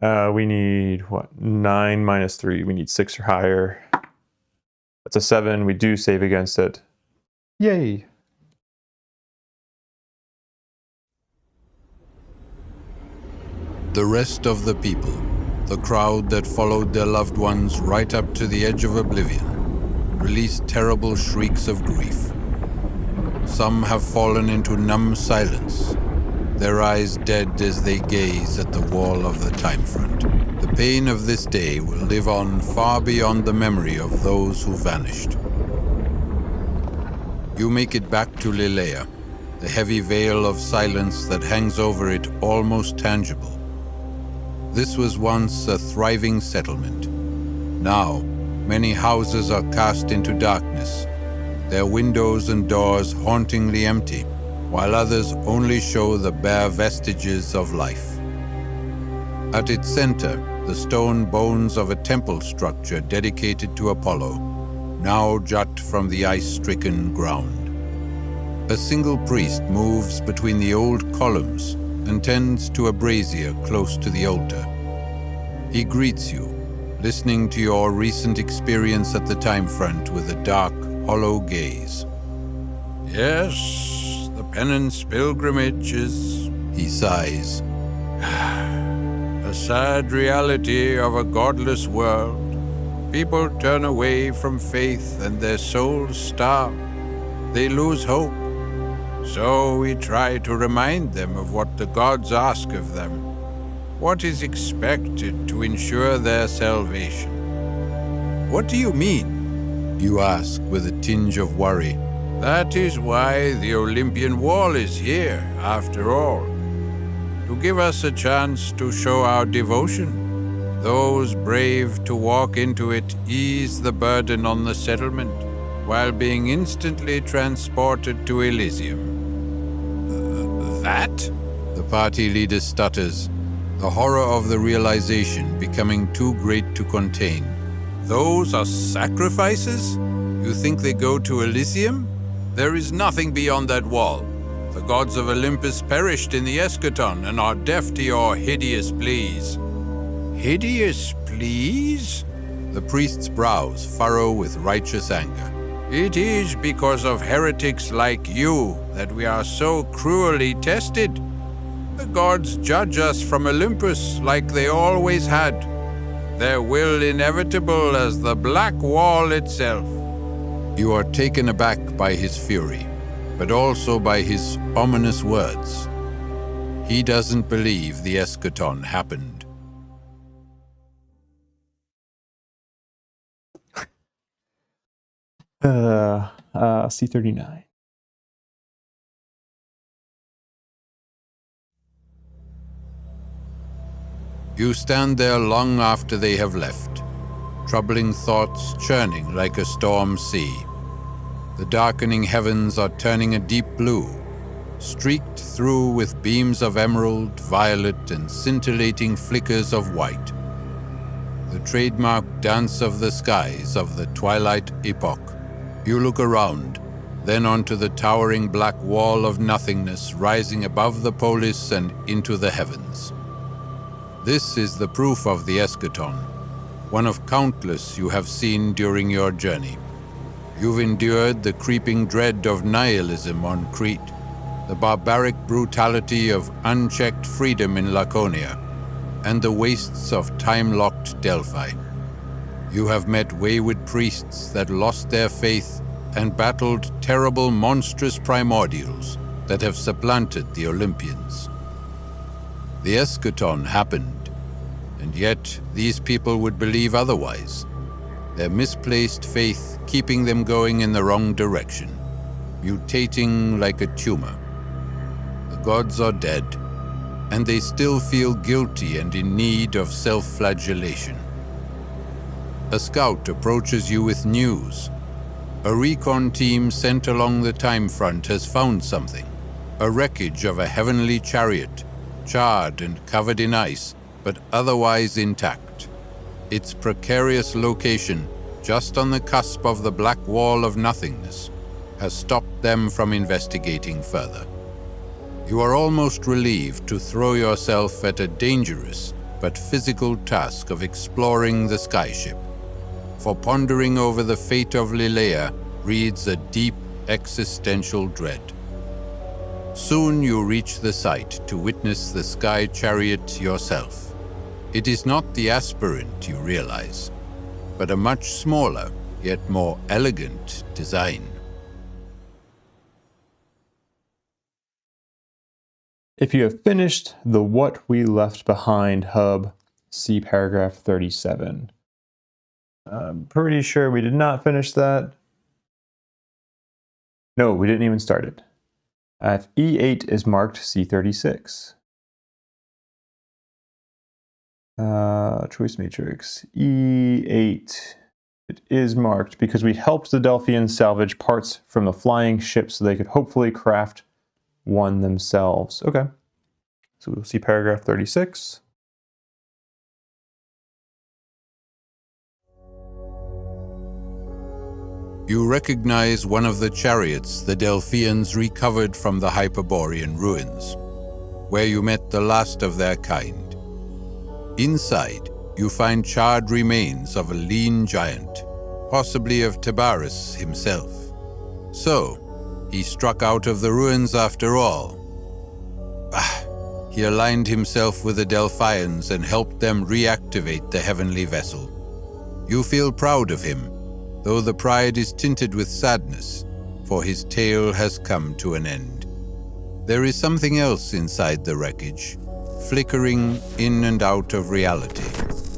We need, what, 9 minus 3. We need 6 or higher. That's a 7. We do save against it. Yay! The rest of the people, the crowd that followed their loved ones right up to the edge of oblivion, released terrible shrieks of grief. Some have fallen into numb silence, their eyes dead as they gaze at the wall of the time front. The pain of this day will live on far beyond the memory of those who vanished. You make it back to Lilea, the heavy veil of silence that hangs over it almost tangible. This was once a thriving settlement. Now, many houses are cast into darkness, their windows and doors hauntingly empty, while others only show the bare vestiges of life. At its center, the stone bones of a temple structure dedicated to Apollo now jut from the ice-stricken ground. A single priest moves between the old columns and tends to a brazier close to the altar. He greets you, listening to your recent experience at the time front with a dark, hollow gaze. Yes, the penance pilgrimage is, he sighs, a sad reality of a godless world. People turn away from faith and their souls starve. They lose hope. So we try to remind them of what the gods ask of them, what is expected to ensure their salvation. What do you mean? You ask with a tinge of worry. That is why the Olympian Wall is here, after all, to give us a chance to show our devotion. Those brave to walk into it ease the burden on the settlement, while being instantly transported to Elysium. That? The party leader stutters, the horror of the realization becoming too great to contain. Those are sacrifices? You think they go to Elysium? There is nothing beyond that wall. The gods of Olympus perished in the Eschaton and are deaf to your hideous pleas. Hideous pleas? The priest's brows furrow with righteous anger. It is because of heretics like you that we are so cruelly tested. The gods judge us from Olympus like they always had, their will inevitable as the black wall itself. You are taken aback by his fury, but also by his ominous words. He doesn't believe the Eschaton happened. C39. You stand there long after they have left, troubling thoughts churning like a storm sea. The darkening heavens are turning a deep blue, streaked through with beams of emerald, violet, and scintillating flickers of white. The trademark dance of the skies of the twilight epoch. You look around, then onto the towering black wall of nothingness rising above the polis and into the heavens. This is the proof of the Eschaton, one of countless you have seen during your journey. You've endured the creeping dread of nihilism on Crete, the barbaric brutality of unchecked freedom in Laconia, and the wastes of time-locked Delphi. You have met wayward priests that lost their faith and battled terrible, monstrous primordials that have supplanted the Olympians. The Eschaton happened, and yet these people would believe otherwise, their misplaced faith keeping them going in the wrong direction, mutating like a tumor. The gods are dead, and they still feel guilty and in need of self-flagellation. A scout approaches you with news. A recon team sent along the time front has found something, a wreckage of a heavenly chariot, charred and covered in ice, but otherwise intact. Its precarious location, just on the cusp of the black wall of nothingness, has stopped them from investigating further. You are almost relieved to throw yourself at a dangerous but physical task of exploring the skyship, for pondering over the fate of Lileia breeds a deep existential dread. Soon you reach the site to witness the sky chariot yourself. It is not the aspirant, you realize, but a much smaller, yet more elegant design. If you have finished the What We Left Behind hub, see paragraph 37. I'm pretty sure we did not finish that. No, we didn't even start it. If E8 is marked, C36. Choice matrix, E8. It is marked because we helped the Delphians salvage parts from the flying ship so they could hopefully craft one themselves. Okay. So we'll see paragraph 36. You recognize one of the chariots the Delphians recovered from the Hyperborean ruins, where you met the last of their kind. Inside, you find charred remains of a lean giant, possibly of Tabaris himself. So, he struck out of the ruins after all. He aligned himself with the Delphians and helped them reactivate the heavenly vessel. You feel proud of him, though the pride is tinted with sadness, for his tale has come to an end. There is something else inside the wreckage, flickering in and out of reality,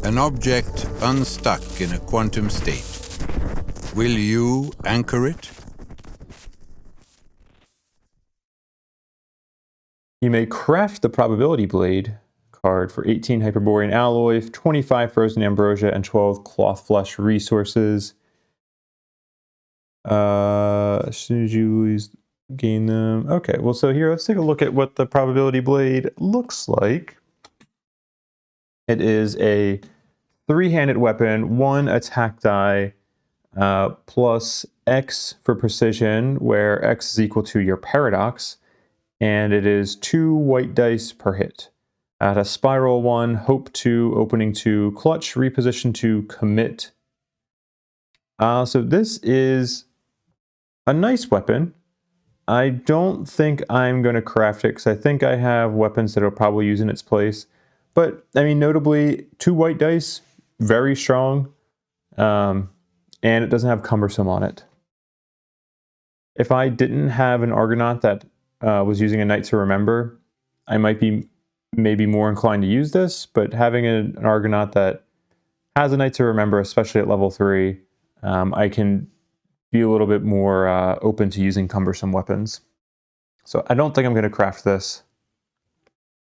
an object unstuck in a quantum state. Will you anchor it? You may craft the probability blade card for 18 Hyperborean alloy, 25 frozen ambrosia, and 12 cloth flesh resources. As soon as you gain them. Okay, well, so here, let's take a look at what the probability blade looks like. It is a three-handed weapon, one attack die, plus X for precision, where X is equal to your paradox, and it is 2 white dice per hit. At a spiral 1, hope 2, opening 2, clutch, reposition 2, commit. So this is a nice weapon. I don't think I'm going to craft it because I think I have weapons that I'll probably use in its place. But, I mean, notably, 2 white dice, very strong, and it doesn't have cumbersome on it. If I didn't have an Argonaut that was using a Knight to Remember, I might be maybe more inclined to use this, but having an Argonaut that has a Knight to Remember, especially at level 3, I can be a little bit more open to using cumbersome weapons. So I don't think I'm going to craft this.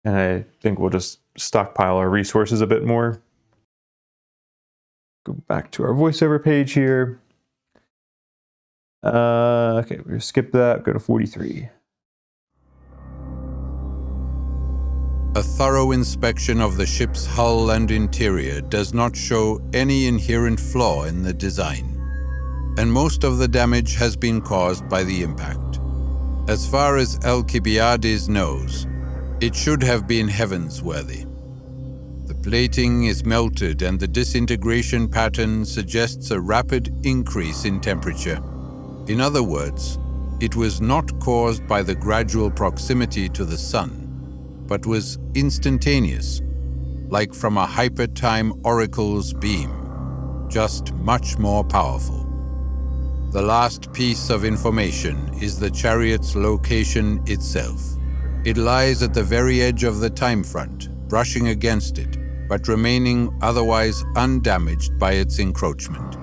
And I think we'll just stockpile our resources a bit more. Go back to our voiceover page here. Okay, we're going to skip that, go to 43. A thorough inspection of the ship's hull and interior does not show any inherent flaw in the design, and most of the damage has been caused by the impact. As far as Alcibiades knows, it should have been heavens-worthy. The plating is melted and the disintegration pattern suggests a rapid increase in temperature. In other words, it was not caused by the gradual proximity to the sun, but was instantaneous, like from a hyper-time oracle's beam, just much more powerful. The last piece of information is the chariot's location itself. It lies at the very edge of the time front, brushing against it, but remaining otherwise undamaged by its encroachment.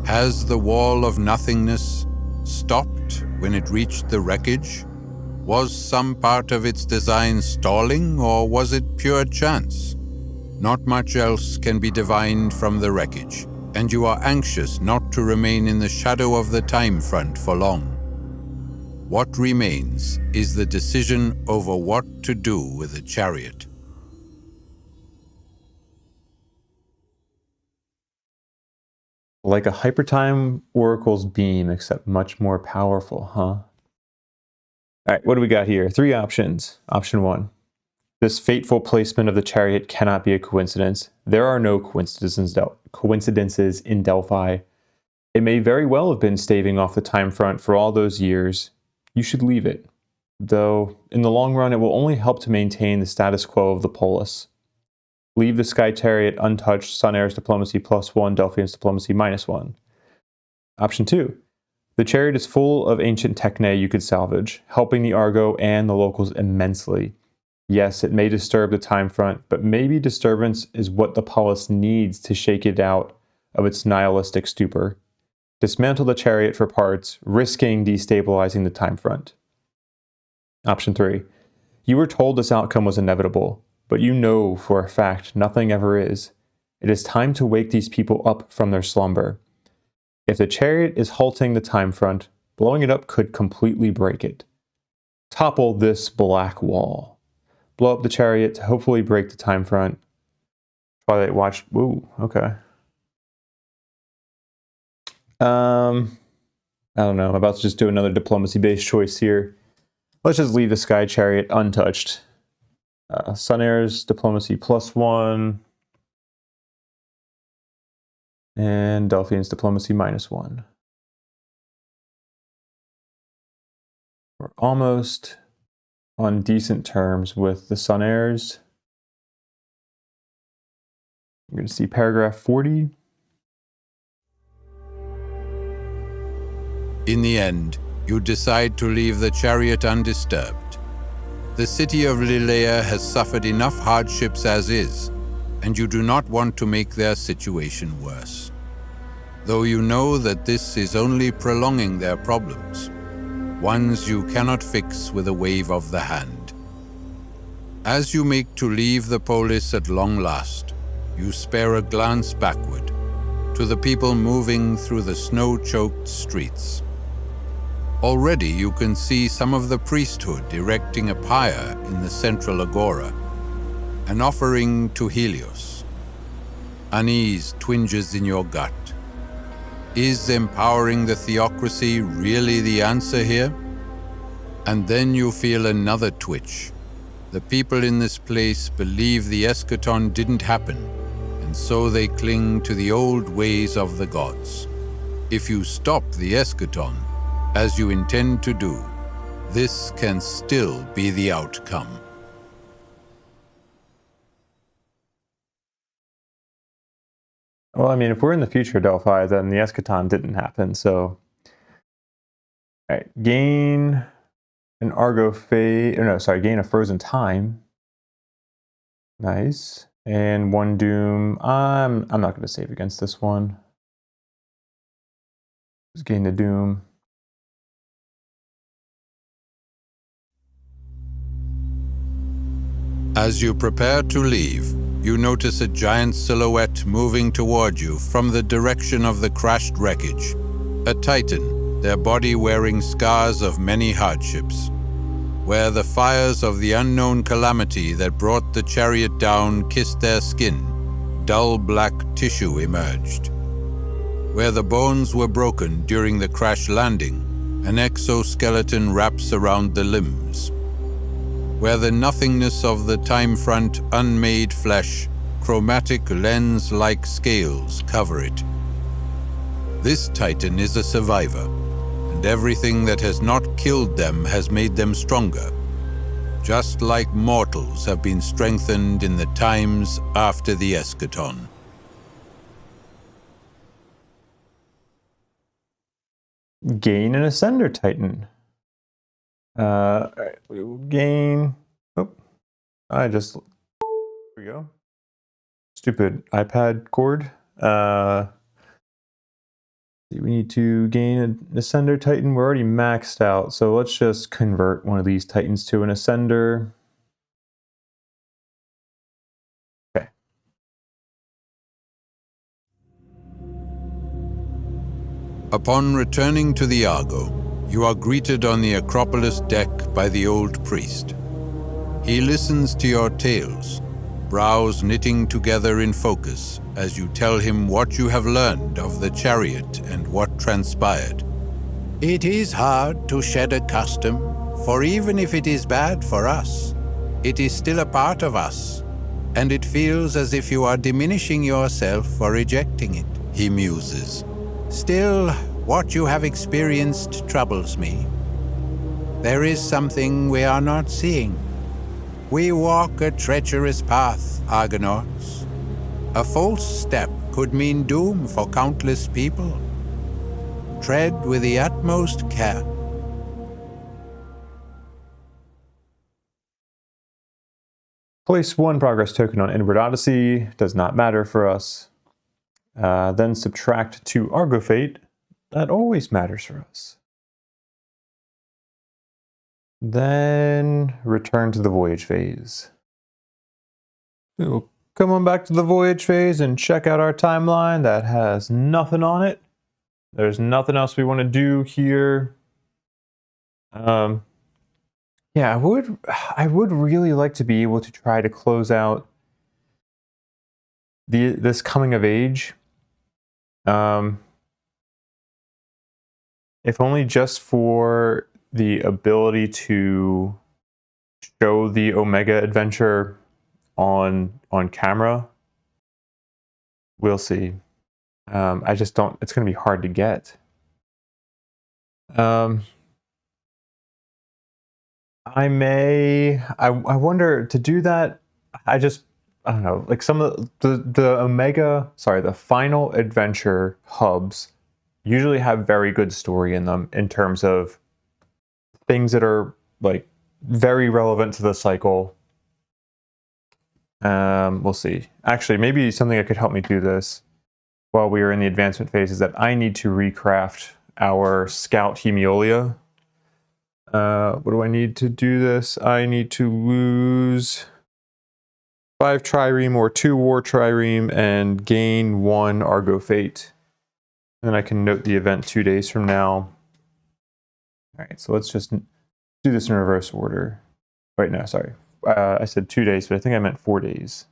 Has the wall of nothingness stopped when it reached the wreckage? Was some part of its design stalling, or was it pure chance? Not much else can be divined from the wreckage, and you are anxious not to remain in the shadow of the time front for long. What remains is the decision over what to do with the chariot. Like a hypertime oracle's beam, except much more powerful, huh? All right, what do we got here? 3 options. Option 1. This fateful placement of the chariot cannot be a coincidence. There are no coincidences in Delphi. It may very well have been staving off the time front for all those years. You should leave it. Though, in the long run, it will only help to maintain the status quo of the polis. Leave the sky chariot untouched, Sun Air's diplomacy +1, Delphian's diplomacy -1. Option 2. The chariot is full of ancient techne you could salvage, helping the Argo and the locals immensely. Yes, it may disturb the time front, but maybe disturbance is what the polis needs to shake it out of its nihilistic stupor. Dismantle the chariot for parts, risking destabilizing the time front. Option 3. You were told this outcome was inevitable, but you know for a fact nothing ever is. It is time to wake these people up from their slumber. If the chariot is halting the time front, blowing it up could completely break it. Topple this black wall. Blow up the chariot to hopefully break the time front. Twilight Watch. Ooh, okay. I don't know. I'm about to just do another diplomacy-based choice here. Let's just leave the sky chariot untouched. Sun Air's diplomacy +1. And Delphian's diplomacy -1. We're almost on decent terms with the Sun Airs. We're going to see paragraph 40. In the end, you decide to leave the chariot undisturbed. The city of Lileia has suffered enough hardships as is, and you do not want to make their situation worse. Though you know that this is only prolonging their problems, ones you cannot fix with a wave of the hand. As you make to leave the polis at long last, you spare a glance backward to the people moving through the snow-choked streets. Already you can see some of the priesthood erecting a pyre in the central agora, an offering to Helios. Unease twinges in your gut. Is empowering the theocracy really the answer here? And then you feel another twitch. The people in this place believe the Eschaton didn't happen, and so they cling to the old ways of the gods. If you stop the Eschaton, as you intend to do, this can still be the outcome. Well, I mean, if we're in the future Delphi, then the Eschaton didn't happen, so All right, gain an Argo fate. No, sorry, gain a frozen time. Nice. And 1 doom. I'm not going to save against this one. Just gain the doom. As you prepare to leave, you notice a giant silhouette moving toward you from the direction of the crashed wreckage. A Titan, their body wearing scars of many hardships. Where the fires of the unknown calamity that brought the chariot down kissed their skin, dull black tissue emerged. Where the bones were broken during the crash landing, an exoskeleton wraps around the limbs. Where the nothingness of the time-front unmade flesh, chromatic lens-like scales cover it. This Titan is a survivor, and everything that has not killed them has made them stronger, just like mortals have been strengthened in the times after the Eschaton. Gain an Ascender Titan. All right, we will gain. Oh, there we go. Stupid iPad cord. We need to gain an Ascender Titan. We're already maxed out, so let's just convert one of these Titans to an Ascender. Okay. Upon returning to the Argo, you are greeted on the Acropolis deck by the old priest. He listens to your tales, brows knitting together in focus as you tell him what you have learned of the chariot and what transpired. It is hard to shed a custom, for even if it is bad for us, it is still a part of us, and it feels as if you are diminishing yourself for rejecting it, he muses. Still, what you have experienced troubles me. There is something we are not seeing. We walk a treacherous path, Argonauts. A false step could mean doom for countless people. Tread with the utmost care. Place 1 progress token on Inward Odyssey. Does not matter for us. Then subtract 2 Argo Fate. That always matters for us. Then return to the voyage phase. We'll come on back to the voyage phase and check out our timeline. That has nothing on it. There's nothing else we want to do here. Yeah, I would really like to be able to try to close out this coming of age. If only just for the ability to show the Omega adventure on camera. We'll see. I just don't, it's going to be hard to get. I wonder, to do that, I don't know, like some of the final adventure hubs usually have very good story in them in terms of things that are like very relevant to the cycle. We'll see. Actually, maybe something that could help me do this while we are in the advancement phase is that I need to recraft our Scout Hemiolia. What do I need to do this? I need to lose 5 trireme or 2 war trireme and gain 1 Argo Fate. And then I can note the event 2 days from now. All right, so let's just do this in reverse order. Wait, no, sorry. I said 2 days, but I think I meant 4 days.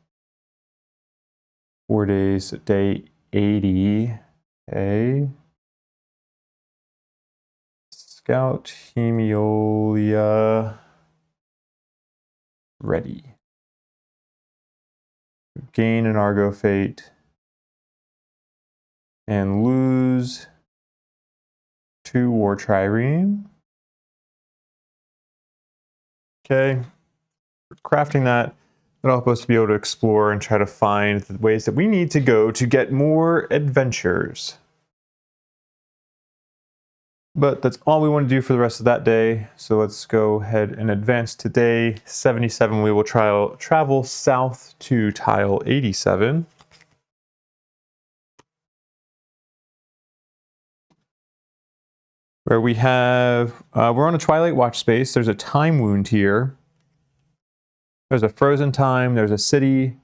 4 days, day 80. Okay. Scout Hemiolia ready. Gain an Argo Fate and lose 2 war trireme. Okay, crafting that'll help us to be able to explore and try to find the ways that we need to go to get more adventures. But that's all we want to do for the rest of that day. So let's go ahead and advance to day 77. We will travel south to tile 87. Where we have, we're on a Twilight Watch space. There's a time wound here. There's a frozen time. There's a city.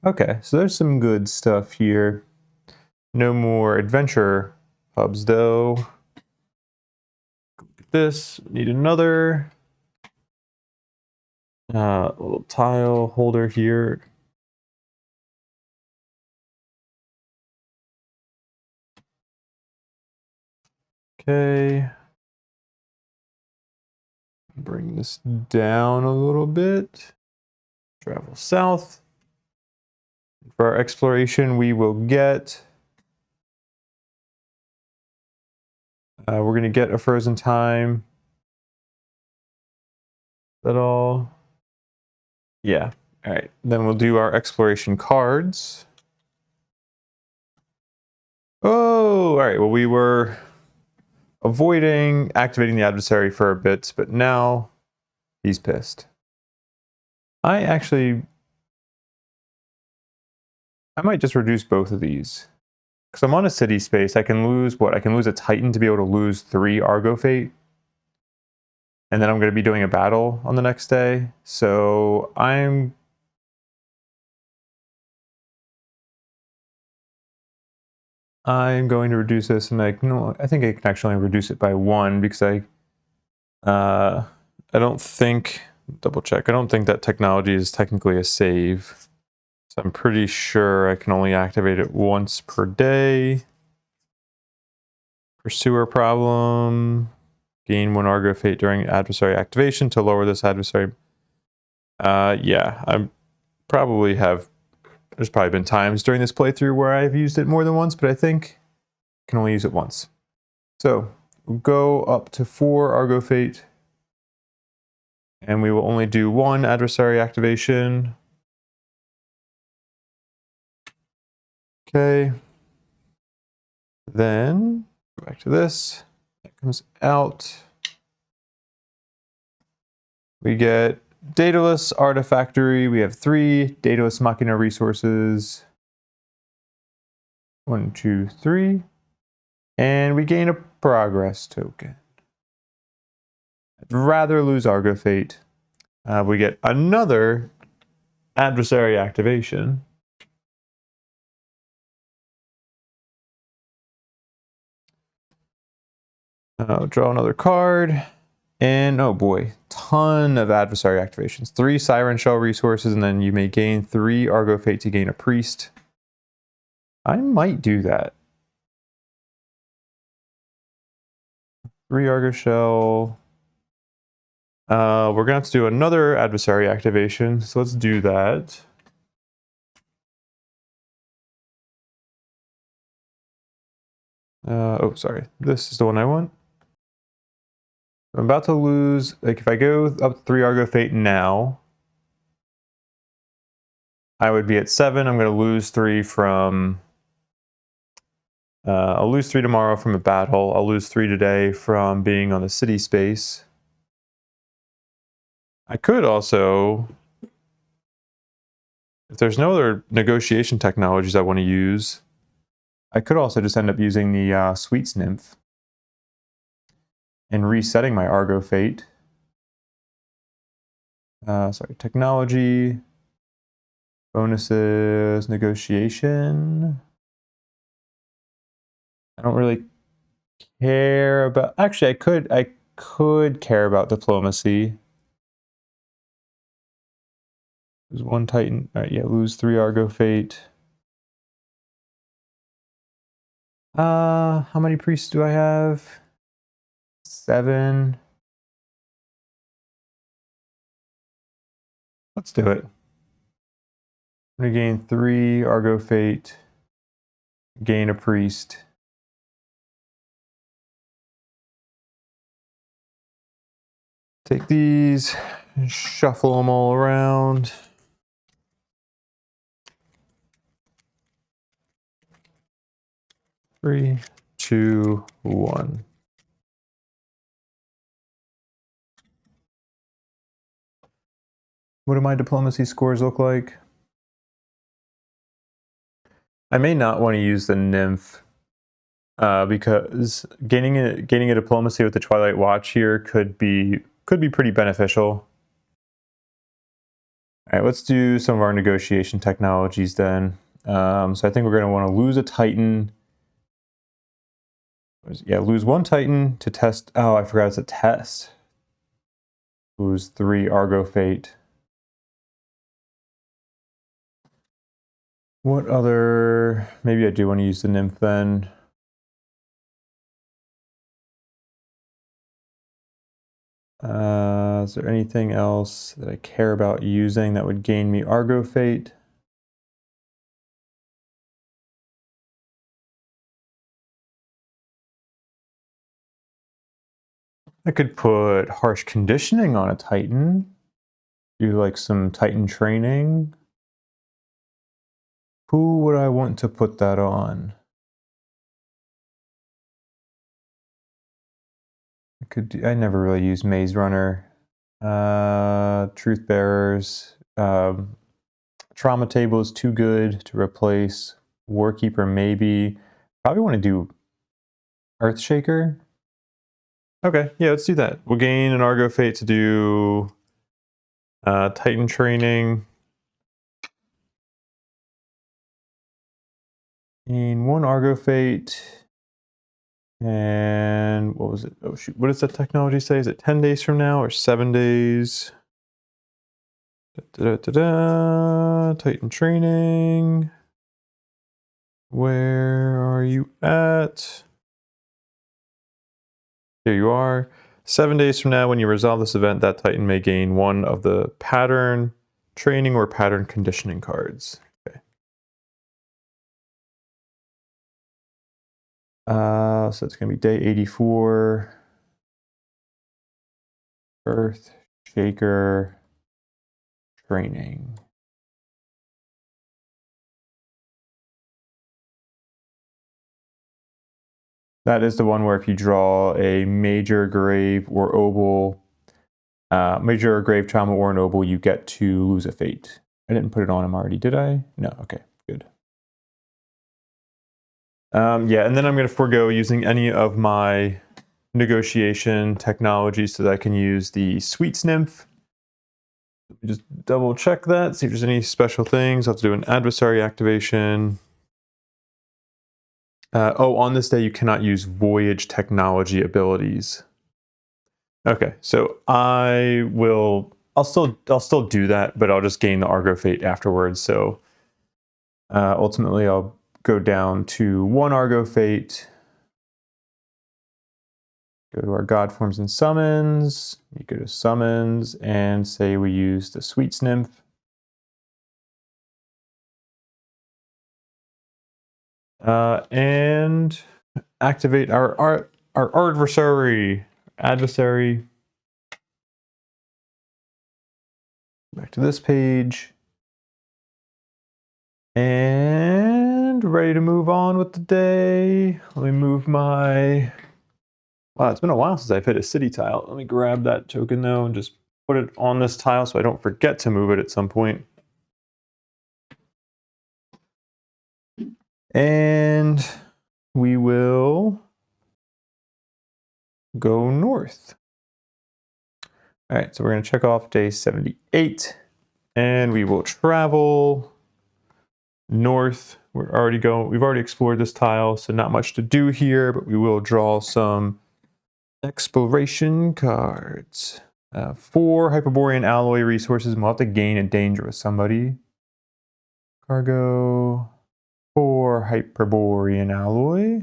Okay, so there's some good stuff here. No more adventure hubs though. This, need another little tile holder here. Okay. Bring this down a little bit. Travel south. For our exploration, we will get... we're going to get a frozen time. Is that all? Yeah. All right. Then we'll do our exploration cards. Oh, all right. Well, we were avoiding activating the adversary for a bit, but now he's pissed. I might just reduce both of these. Because I'm on a city space, I can lose what? I can lose a Titan to be able to lose 3 Argo Fate. And then I'm going to be doing a battle on the next day. So I'm going to reduce this, and no, I think I can actually reduce it by 1 because I don't think, double check, I don't think that technology is technically a save. So I'm pretty sure I can only activate it once per day. Pursuer problem. Gain 1 Argo Fate during adversary activation to lower this adversary. Yeah, there's probably been times during this playthrough where I've used it more than once, but I think I can only use it once. So we'll go up to 4 Argo Fate, and we will only do 1 adversary activation. Okay. Then go back to this. That comes out. We get Daedalus Artifactory. We have 3 Daedalus Machina resources. 1, 2, 3. And we gain a progress token. I'd rather lose Argo Fate. We get another adversary activation. Draw another card. And oh boy, ton of adversary activations. 3 Siren Shell resources, and then you may gain 3 Argo Fate to gain a priest. I might do that. 3 Argo Shell. We're going to have to do another adversary activation, so let's do that. Oh, sorry. This is the one I want. I'm about to lose, like if I go up 3 Argo Fate now, I would be at 7. I'm going to lose 3 from, I'll lose 3 tomorrow from a battle. I'll lose 3 today from being on the city space. I could also, if there's no other negotiation technologies I want to use, I could also just end up using the Sweets Nymph and resetting my Argo Fate. Sorry, technology, bonuses, negotiation. I don't really care about, actually I could care about diplomacy. Lose 1 Titan, all right, yeah, lose 3 Argo Fate. How many priests do I have? 7. Let's do it. I'm gonna gain 3 Argo Fate, gain a priest. Take these and shuffle them all around. Three, 2, 1. What do my diplomacy scores look like? I may not want to use the nymph because gaining a diplomacy with the Twilight Watch here could be pretty beneficial. All right, let's do some of our negotiation technologies then. So I think we're going to want to lose a Titan. Yeah, lose one Titan to test. Oh, I forgot it's a test. Lose 3 Argo Fate. What other... Maybe I do want to use the Nymph then. Is there anything else that I care about using that would gain me Argo Fate? I could put Harsh Conditioning on a Titan. Do like some Titan training. Who would I want to put that on? I never really used Maze Runner. Truth Bearers. Trauma Table is too good to replace. Warkeeper maybe. Probably want to do Earthshaker. Okay, yeah, let's do that. We'll gain an Argo Fate to do Titan training. Gain 1 Argo Fate. And what was it? Oh shoot, what does that technology say? Is it 10 days from now or 7 days? Titan training. Where are you at? Here you are. 7 days from now, when you resolve this event, that Titan may gain 1 of the pattern training or pattern conditioning cards. Okay. So it's going to be day 84. Earth Shaker training. That is the one where if you draw a major grave or obol, major or grave trauma or an obol, you get to lose a fate. I didn't put it on him already, did I? No, okay, good. Yeah, and then I'm going to forego using any of my negotiation technologies so that I can use the Sweets Nymph. Just double check that, see if there's any special things. I'll have to do an adversary activation. Oh, on this day you cannot use voyage technology abilities. Okay, so I'll still do that, but I'll just gain the Argo Fate afterwards. So ultimately I'll go down to 1 Argo Fate. Go to our God Forms and Summons. You go to Summons and say we use the Sweets Nymph. And activate our adversary. Back to this page. And ready to move on with the day. Let me move my... Wow, it's been a while since I've hit a city tile. Let me grab that token though and just put it on this tile so I don't forget to move it at some point. And we will go north. All right, so we're going to check off day 78 and we will travel north. We've already explored this tile, so not much to do here, but we will draw some exploration cards. 4 Hyperborean alloy resources, and we'll have to gain a danger with somebody. Cargo, 4 Hyperborean alloy.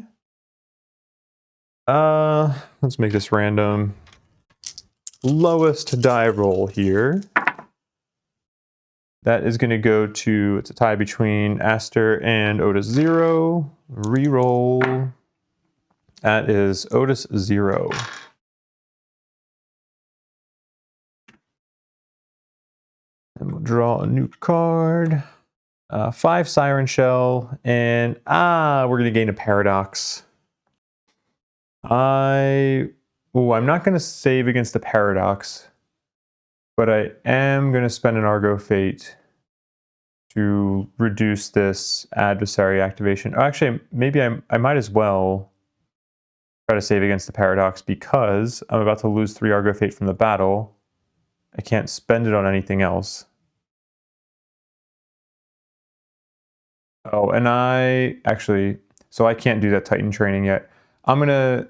Let's make this random. Lowest die roll here. That is going to go to, it's a tie between Aster and Otis 0. Reroll. That is Otis 0. And we'll draw a new card. 5 Siren Shell, and we're going to gain a Paradox. I'm not going to save against the Paradox. But I am going to spend an Argo Fate to reduce this adversary activation. Oh, actually, maybe I might as well try to save against the paradox because I'm about to lose 3 Argo Fate from the battle. I can't spend it on anything else. Oh, and so I can't do that Titan training yet. I'm gonna,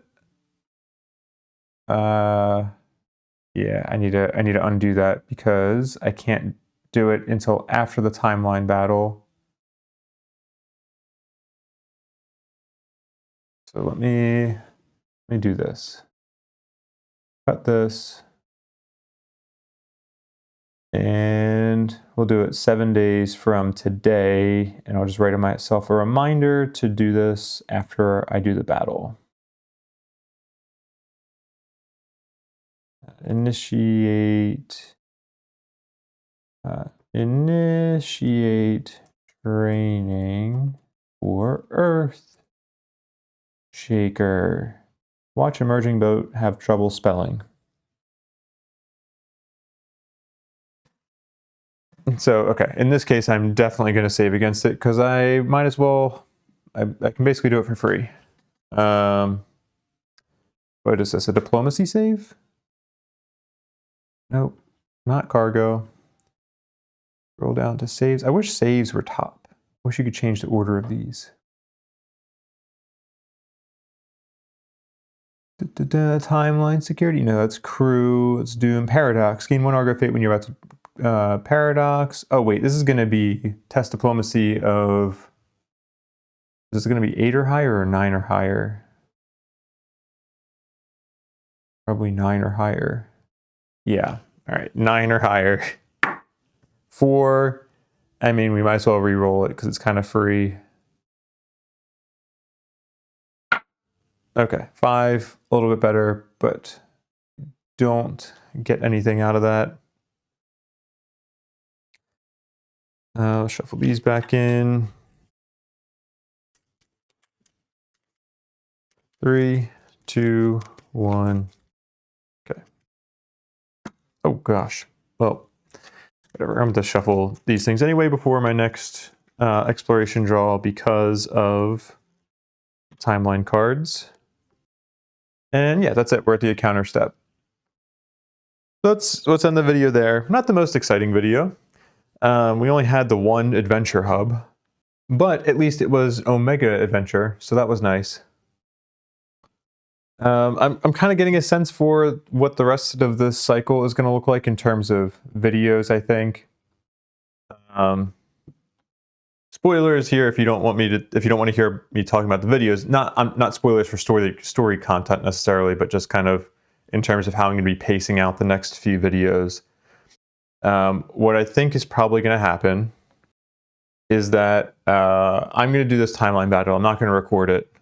yeah, I need to undo that because I can't do it until after the timeline battle. So let me do this. Cut this. And we'll do it 7 days from today. And I'll just write myself a reminder to do this after I do the battle. Initiate training for Earth Shaker. Watch emerging boat have trouble spelling. So, okay, in this case, I'm definitely going to save against it because I might as well, I can basically do it for free. What is this, a diplomacy save? Nope, not cargo. Scroll down to saves. I wish saves were top. I wish you could change the order of these. Timeline security. No, that's crew. Let's do paradox. Gain 1 Argo Fate when you're about to paradox. Oh wait, this is going to be test diplomacy of. Is this going to be 8 or higher or 9 or higher? Probably 9 or higher. Yeah. All right, 9 or higher. 4. I mean, we might as well re-roll it because it's kind of free. Okay, 5, a little bit better, but don't get anything out of that. Shuffle these back in. 3, 2, 1. Okay. Oh gosh. Well, whatever. I'm going to shuffle these things anyway before my next exploration draw because of timeline cards. And yeah, that's it. We're at the encounter step. Let's end the video there. Not the most exciting video. We only had the 1 adventure hub, but at least it was Omega Adventure, so that was nice. I'm kind of getting a sense for what the rest of this cycle is going to look like in terms of videos, I think. Spoilers here if you don't want to hear me talking about the videos. Not spoilers for story content necessarily, but just kind of in terms of how I'm going to be pacing out the next few videos. What I think is probably going to happen is that I'm going to do this timeline battle. I'm not going to record it.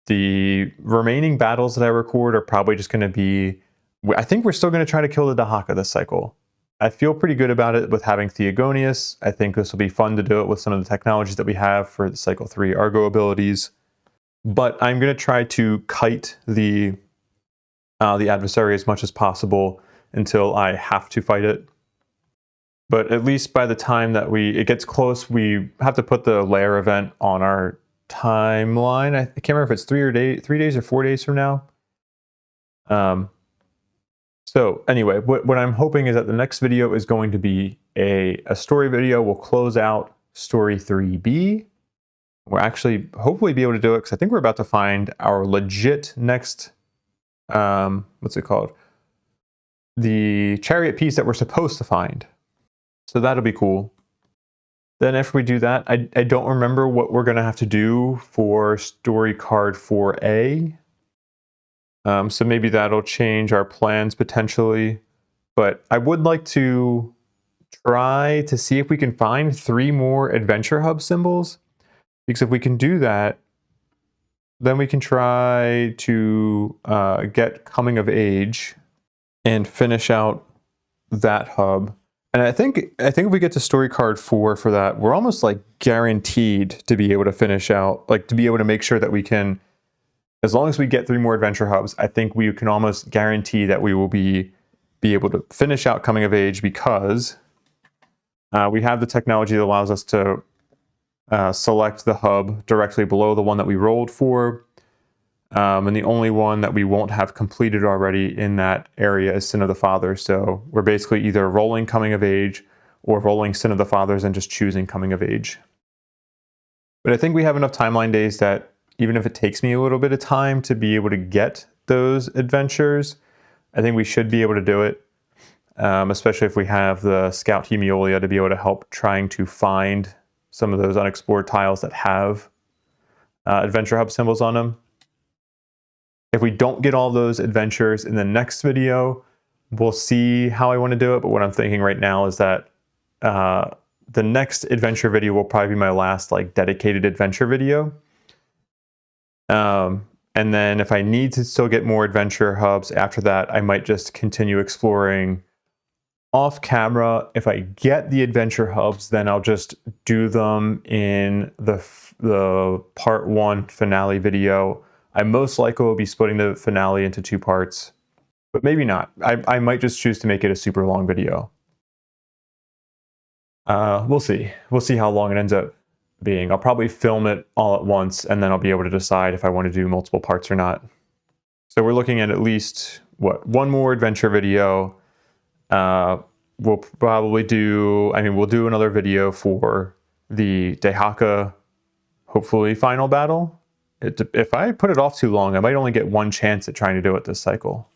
The remaining battles that I record are probably just going to be. I think we're still going to try to kill the Dahaka this cycle. I feel pretty good about it with having Theogonius. I think this will be fun to do it with some of the technologies that we have for the Cycle 3 Argo abilities. But I'm going to try to kite the adversary as much as possible until I have to fight it. But at least by the time that it gets close, we have to put the lair event on our timeline. I can't remember if it's 3 days or 4 days from now. So anyway, what I'm hoping is that the next video is going to be a story video. We'll close out story 3B. We'll actually hopefully be able to do it because I think we're about to find our legit next, what's it called? The chariot piece that we're supposed to find. So that'll be cool. Then after we do that, I don't remember what we're going to have to do for story card 4A. So maybe that'll change our plans potentially. But I would like to try to see if we can find 3 more adventure hub symbols. Because if we can do that, then we can try to get coming of age and finish out that hub. And I think if we get to story card 4 for that, we're almost like guaranteed to be able to finish out, like to be able to make sure that we can, as long as we get 3 more adventure hubs, I think we can almost guarantee that we will be be able to finish out coming of age because we have the technology that allows us to select the hub directly below the one that we rolled for. And the only one that we won't have completed already in that area is Sin of the Fathers. So we're basically either rolling coming of age or rolling Sin of the Fathers and just choosing coming of age. But I think we have enough timeline days that even if it takes me a little bit of time to be able to get those adventures, I think we should be able to do it. Especially if we have the Scout Hemiolia to be able to help trying to find some of those unexplored tiles that have adventure hub symbols on them. If we don't get all those adventures in the next video, we'll see how I want to do it. But what I'm thinking right now is that the next adventure video will probably be my last like dedicated adventure video. And then if I need to still get more adventure hubs after that, I might just continue exploring off camera. If I get the adventure hubs, then I'll just do them in the part 1 finale video. I most likely will be splitting the finale into 2 parts, but maybe not. I might just choose to make it a super long video. We'll see. We'll see how long it ends up being. I'll probably film it all at once, and then I'll be able to decide if I want to do multiple parts or not. So we're looking at least, one more adventure video. We'll probably do, we'll do another video for the Dehaka, hopefully, final battle. If I put it off too long, I might only get one chance at trying to do it this cycle.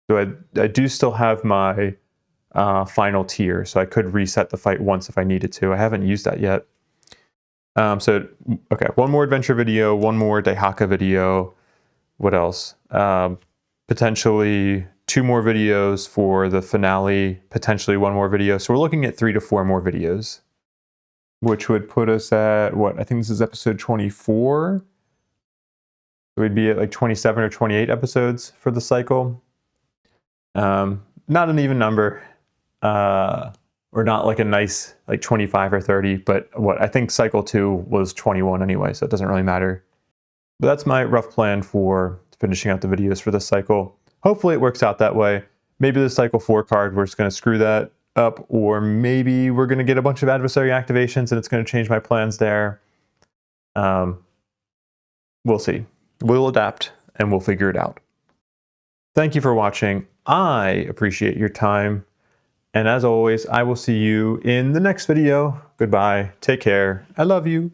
So I do still have my final tier, so I could reset the fight once if I needed to. I haven't used that yet. Okay, one more adventure video, one more Dehaka video. What else? Potentially 2 more videos for the finale, potentially 1 more video. So we're looking at 3 to 4 more videos, which would put us at I think this is episode 24. We'd be at like 27 or 28 episodes for the cycle. Not an even number, or not like a nice like 25 or 30, but I think cycle 2 was 21 anyway, so it doesn't really matter. But that's my rough plan for finishing out the videos for this cycle. Hopefully it works out that way. Maybe the cycle 4 card, we're just going to screw that up, or maybe we're going to get a bunch of adversary activations and it's going to change my plans there. We'll see. We'll adapt and we'll figure it out. Thank you for watching. I appreciate your time. And as always, I will see you in the next video. Goodbye. Take care. I love you.